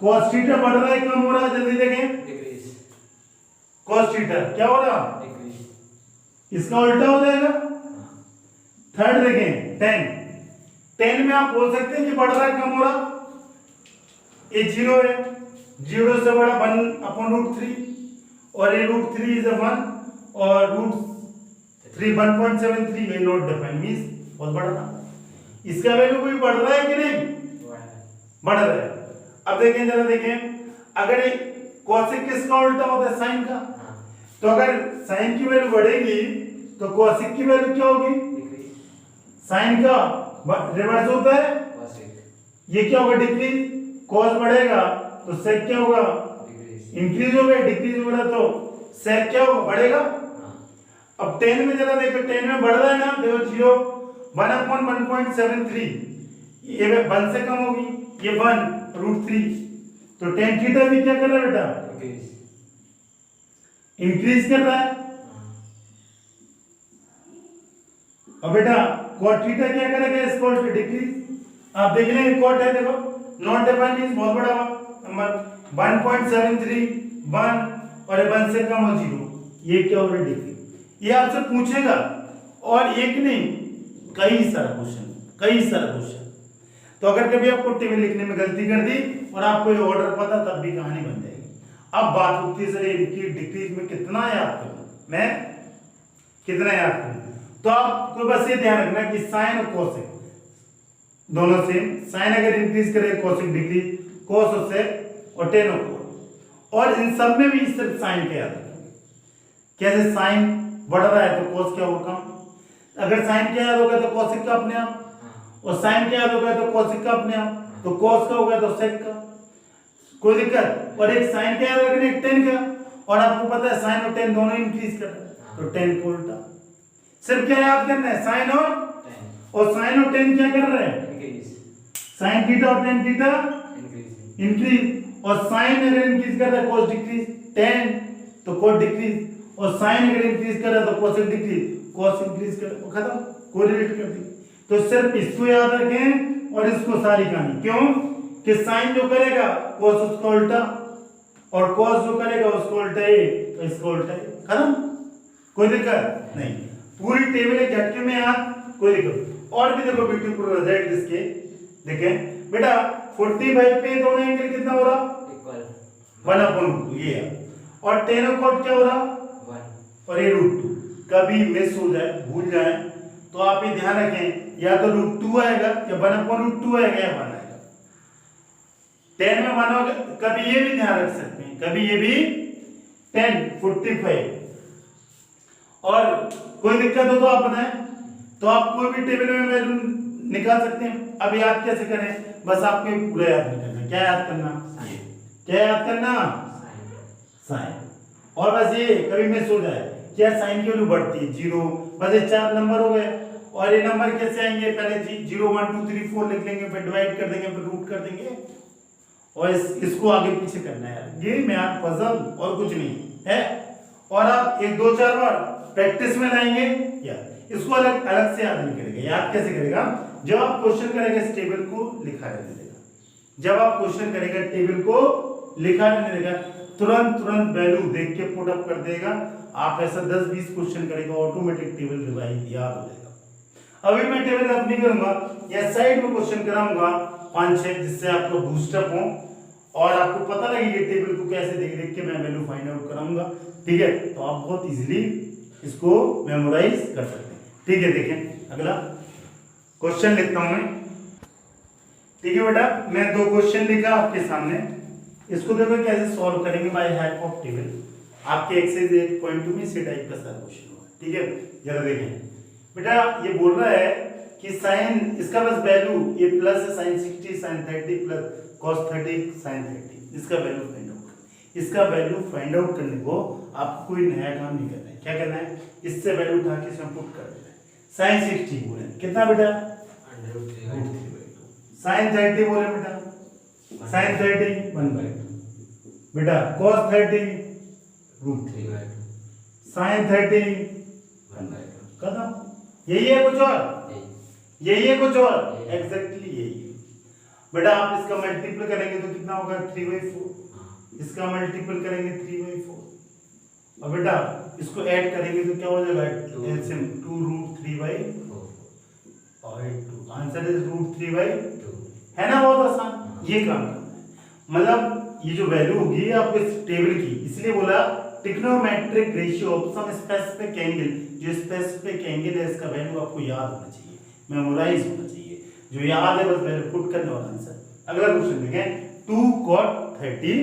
Speaker 1: cos थीटा बढ़ रहा है कम हो रहा है, जल्दी देखें डिक्रीज, cos थीटा क्या हो रहा डिक्रीज, इसका उल्टा हो जाएगा। थर्ड देखें 10 में आप बोल सकते हैं कि बढ़ रहा है कम हो रहा, ये 0 है, 0 से बड़ा 1/√3 और ये √3 इज 1 और √3 1.73 ये नॉट डिफाइन मींस बहुत बड़ा था। इसका वैल्यू कोई बढ़ रहा है कि नहीं, बढ़ रहा है। अब देखें जरा देखें, अगर कोसिक किसका उल्टा होता है? साइन का।
Speaker 2: हाँ।
Speaker 1: तो अगर साइन की वैल्यू बढ़ेगी तो कोसिक की वैल्यू क्या होगी? साइन का रिवर्स होता है
Speaker 2: कोसेक,
Speaker 1: ये क्या होगा? डिक्रीज। कॉस बढ़ेगा तो सेक क्या होगा? इंक्रीज हो गया। डिक्रीज हो रहा तो सेक क्या होगा? बढ़ेगा। अब 10 में जरा देखो, 10 में बढ़ रहा है ना, देखो 0 1/1.73, ये 1 से कम होगी, ये 1√3, तो tan थीटा भी क्या कर रहा है बेटा? इंक्रीज कर रहा है। अब बेटा cot थीटा क्या करेगा? इसको उल्टा डिक्रीज। आप देख लेंगे cot है, देखो नॉट डिफाइंड मींस बहुत बड़ा नंबर 1.73 1 और 1 से कम हो 0, ये क्या हो रहा है? डिक्रीज। ये आपसे पूछेगा और एक नहीं कई सारा क्वेश्चन। तो अगर कभी आपको टेबल लिखने में गलती कर दी और आपको ये ऑर्डर पता, तब भी कहानी बन जाएगी। अब बात होती है सर इनकी डिक्रीज में कितना याद करूं मैं, कितना याद करूं? तो आपको बस ये ध्यान रखना कि साइन और कोसेक दोनों सेम। साइन अगर इंक्रीज करे कोसेक डिक्रीज, कोस उससे और टेन और कोट। और इन सब में भी सिर्फ साइन के याद रखेंगे। कैसे? साइन बढ़ रहा है तो कोस क्या होगा? कम। अगर साइन क्या याद होगा तो कोसेक का अपने आप, और साइन क्या याद होगा तो कोसेक का अपने आप, तो कोस का होगा तो सेक का। कोई दिक्कत? और एक साइन क्या याद रखना, एक टेन का, और आपको पता है साइन और टेन दोनों इंक्रीज कर रहे हैं, तो टेन को उल्टा। सिर्फ क्या याद करना है? साइन और साइन और टेन क्या कर रहे हैं? साइन थीटा और टेन थीटा इंक्रीज। और साइन अगर इंक्रीज कर रहा है कोस डिक्रीज, टेन तो कोस डिक्रीज, और साइन अगर इंक्रीज कर रहा है तो कोसेक डिक्रीज, कोस इंक्रीज कर, खत्म, कोरिलेट कर दी। तो सिर्फ इसको याद रखें और इसको सारी कहानी। क्यों? कि साइन जो करेगा कोस उसको उल्टा, और कोस जो करेगा उसको उल्टा ही, तो इसको उल्टा ही, खत्म। कोई दिक्कत नहीं, पूरी टेबल एक झटके में याद, कोई दिक्कत। और भी देखो ब्यूटीफुल रिजल्ट इसके, देखें बेटा 45 पे दोनों एंगल कितना हो रहा? इक्वल 1/2, ये है। और टेन और कोट क्या हो रहा? 1 और ये √2। कभी मिस हो जाए, भूल जाए, तो आप ये ध्यान रखें, या तो √2 आएगा या 1/√2 आएगा या 1 आएगा। 10 में 1 होगा, कभी ये भी ध्यान रख सकते हैं, कभी ये भी 10 45। और कोई दिक्कत हो तो आप बताएं, तो आप कोई भी टेबल में वैल्यू निकाल सकते हैं। अब याद कैसे करें? बस आपको पूरा याद नहीं करना। क्या याद करना? क्या याद करना? साइन। और बस ये कभी मिस हो जाए, क्या साइन की वैल्यू बढ़ती है 0, बस ये 4 नंबर हो गए। और ये नंबर कैसे आएंगे? पहले 0 1 2 3 4 लिख लेंगे, फिर डिवाइड कर देंगे, फिर रूट कर देंगे, और इसको आगे पीछे करना है। ये मैथ पजल और कुछ नहीं है। और आप 1 2 4 बार प्रैक्टिस में लाएंगे या इसको अलग अलग से याद नहीं करेगा। याद कैसे करेगा? जब आप क्वेश्चन करेंगे इस टेबल को लिखा रहने देगा, जब आप क्वेश्चन करेंगे टेबल को लिखा रहने देगा, तुरंत वैल्यू देख के पुट अप कर देगा। आप ऐसा 10-20 क्वेश्चन करेगा, ऑटोमेटिक टेबल रिवाइज याद हो जाएगा। अभी मैं टेबल अप नहीं करूंगा, या साइड में क्वेश्चन कराऊंगा 5-6, जिससे आपको बूस्टअप हो और आपको पता लगे कि टेबल को कैसे देख के मैं वैल्यू फाइंड आउट कराऊंगा। ठीक है, तो आप बहुत इजीली इसको मेमोराइज कर सकते हैं। ठीक है, देखें अगला क्वेश्चन लिखता हूं मैं। ठीक है बेटा, मैं 2 क्वेश्चन लिखा आपके सामने, इसको देखो कैसे सॉल्व करेंगे बाय हेल्प ऑफ टेबल। आपके एक्सरसाइज 8.2 में इसी टाइप का सारा क्वेश्चन होगा। ठीक है, जरा देखें बेटा, ये बोल रहा है कि साइन, इसका बस वैल्यू ये प्लस है, sin 60 sin 30 plus cos 30 sin 30, इसका वैल्यू फाइंड आउट करना। इसका वैल्यू फाइंड आउट करने को आपको कोई नया काम नहीं करना है। क्या करना है? इससे वैल्यू उठा के इसमें पुट कर देना है। sin 60 बोले कितना बेटा? √3/2। sin 30 बोले बेटा? sin 30 1/2 बेटा। cos 30 √3/2। sin 30 1/2। खत्म। यही है कुछ और? यही है कुछ और? एग्जैक्टली यही है बेटा। आप इसका मल्टीपल करेंगे तो कितना होगा? 3/4। इसका मल्टीपल करेंगे 3/4, और बेटा इसको ऐड करेंगे तो क्या हो जाएगा? एलसीएम 2√3/4 और 2। Answer is √3/2। है ना? बहुत आसान। ये काम करना है, मतलब ये जो वैल्यू होगी आपको इस टेबल की, इसलिए बोला trigonometric ratio of some specific angle. जो स्पेसिफिक एंगल है इसका वैल्यू आपको याद होना चाहिए, मेमोराइज होना चाहिए। जो याद है बस वैल्यू पुट करना और आंसर अगला क्वेश्चन देखें 2 cot 30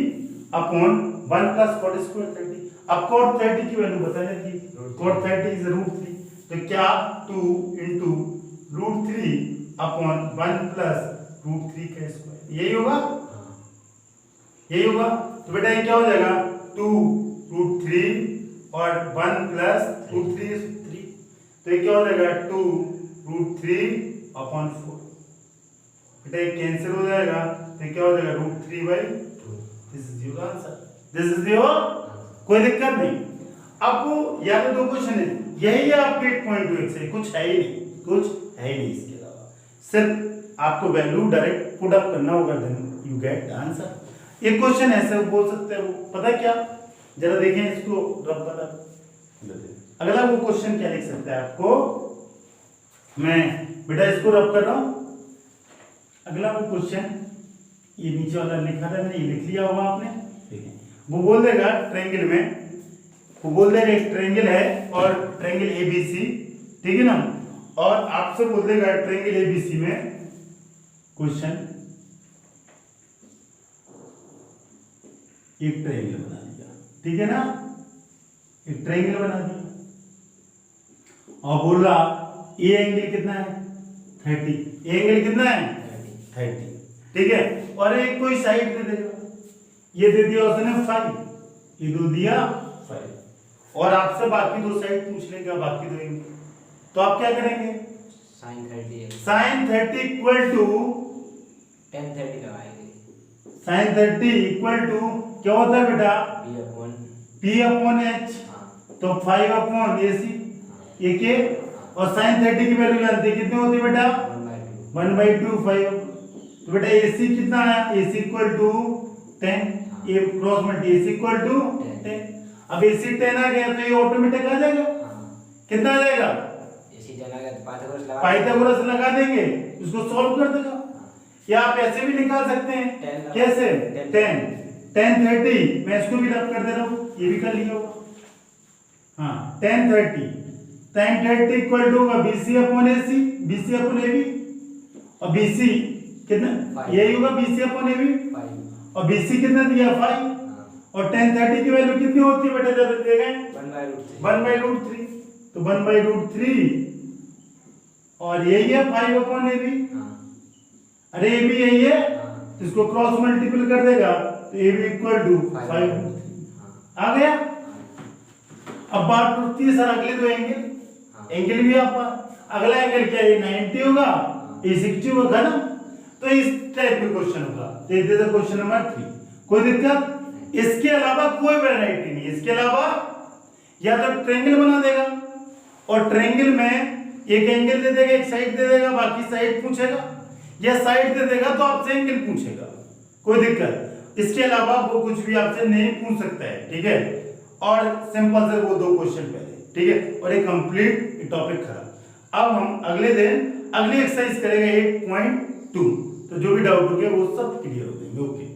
Speaker 1: upon 1 plus cot square 30। अब cot 30 की वैल्यू बताने थी, cot 30 इज √3, तो क्या 2 इंटू √3 अपॉन 1 प्लस √3 का स्क्वायर, यही होगा, यही होगा। तो बेटा ये क्या हो जाएगा 2 √3 और 1 प्लस √3 is 3, तो ये क्या हो जाएगा 2 √3 अपॉन 4। बेटा ये कैंसिल हो जाएगा, तो क्या हो जाएगा √3/2। This is your answer, this is your, कोई दिक्कत नहीं। आपको या तो दो क्वेश्चन है, यही है आपके 8.2 से, कुछ है ही नहीं, कुछ है ही नहीं इसके अलावा, सिर्फ आपको वैल्यू डायरेक्ट पुट अप करना होगा, then you get the answer. एक क्वेश्चन ऐसे बोल सकते हैं, वो पता है क्या, जरा देखें इसको रब वाला। अगला वो क्वेश्चन क्या लिख सकता है आपको, मैं बेटा इसको रब कर रहा हूं। अगला वो क्वेश्चन ये नीचे वाला लिखा था मैंने, ये लिख लिया होगा आपने, देखें वो बोल देगा ट्रायंगल में, वो बोल देगा एक ट्रायंगल है और ट्रायंगल एबीसी, ठीक है ना, और आपसे बोल देगा ट्रायंगल एबीसी में क्वेश्चन एक ट्रायंगल बना दिया, ठीक है ना, एक ट्रायंगल बना दिया और बोल रहा ए एंगल कितना है 30, ए एंगल कितना है 30, ठीक है, और एक कोई साइड दे देगा, ये दे दिया उसने 5, ये दो दिया 5, और आपसे बाकी दो साइड पूछ लेगा, बाकी दो एंगल, तो आप क्या करेंगे
Speaker 2: sin 30
Speaker 1: sin 30 equal to
Speaker 2: tan 30 लगाएंगे,
Speaker 1: sin 30 इक्वल टू क्या होता है बेटा
Speaker 2: p
Speaker 1: अपॉन h, तो 5 अपॉन ac, ये के, और sin 30 की वैल्यू जानते हैं कितनी होती है बेटा 1/2 5, तो बेटा ac कितना है, ac इक्वल टू 10, ये cross multi ac equal to 10, अब ac 10 आ गया तो ये ऑटोमेटिक आ जाएगा, कितना आ जाएगा
Speaker 2: ac चला गया तो
Speaker 1: पाइथागोरस लगा देंगे, इसको सॉल्व कर देगा, या आप ऐसे भी निकाल सकते हैं, कैसे 10 tan 30, मैं इसको भी रब कर दे रहा हूं, ये भी कर लिया होगा, हाँ tan 30 इक्वल टू होगा BC upon AC, BC upon AB, और BC कितना, यही होगा BC अपॉन AB, और BC कितना दिया 5, और tan 30 की वैल्यू कितनी होती है बेटा, जब दिए गए 1/√3, तो 1/√3, और यही है 5 अपॉन AB, अरे AB यही है, तो इसको क्रॉस मल्टीपल कर देगा, तो AB इक्वल टू 5 आ गया। अब बात उठती है सर अगले दो एंगल, एंगल भी आपका, अगला एंगल क्या है 90 होगा, ये 60 होगा ना, तो इस टाइप का क्वेश्चन होगा, तो ये था क्वेश्चन नंबर 3, कोई दिक्कत, इसके अलावा कोई वैरायटी नहीं, इसके अलावा या तो ट्रायंगल बना देगा, और ट्रायंगल में एक एंगल दे देगा, एक साइड दे देगा, बाकी साइड पूछेगा, या साइड दे देगा तो आपसे एंगल पूछेगा, कोई दिक्कत, इसके अलावा वो कुछ भी आपसे नहीं पूछ सकता है, ठीक है, और सिंपल से वो दो क्वेश्चन पहले, ठीक है, और एक कंप्लीट टॉपिक खत्म। अब हम अगले दिन अगली एक्सरसाइज करेंगे 8.2, तो जो भी डाउट हो गया वो सब क्लियर हो जाएंगे, ओके।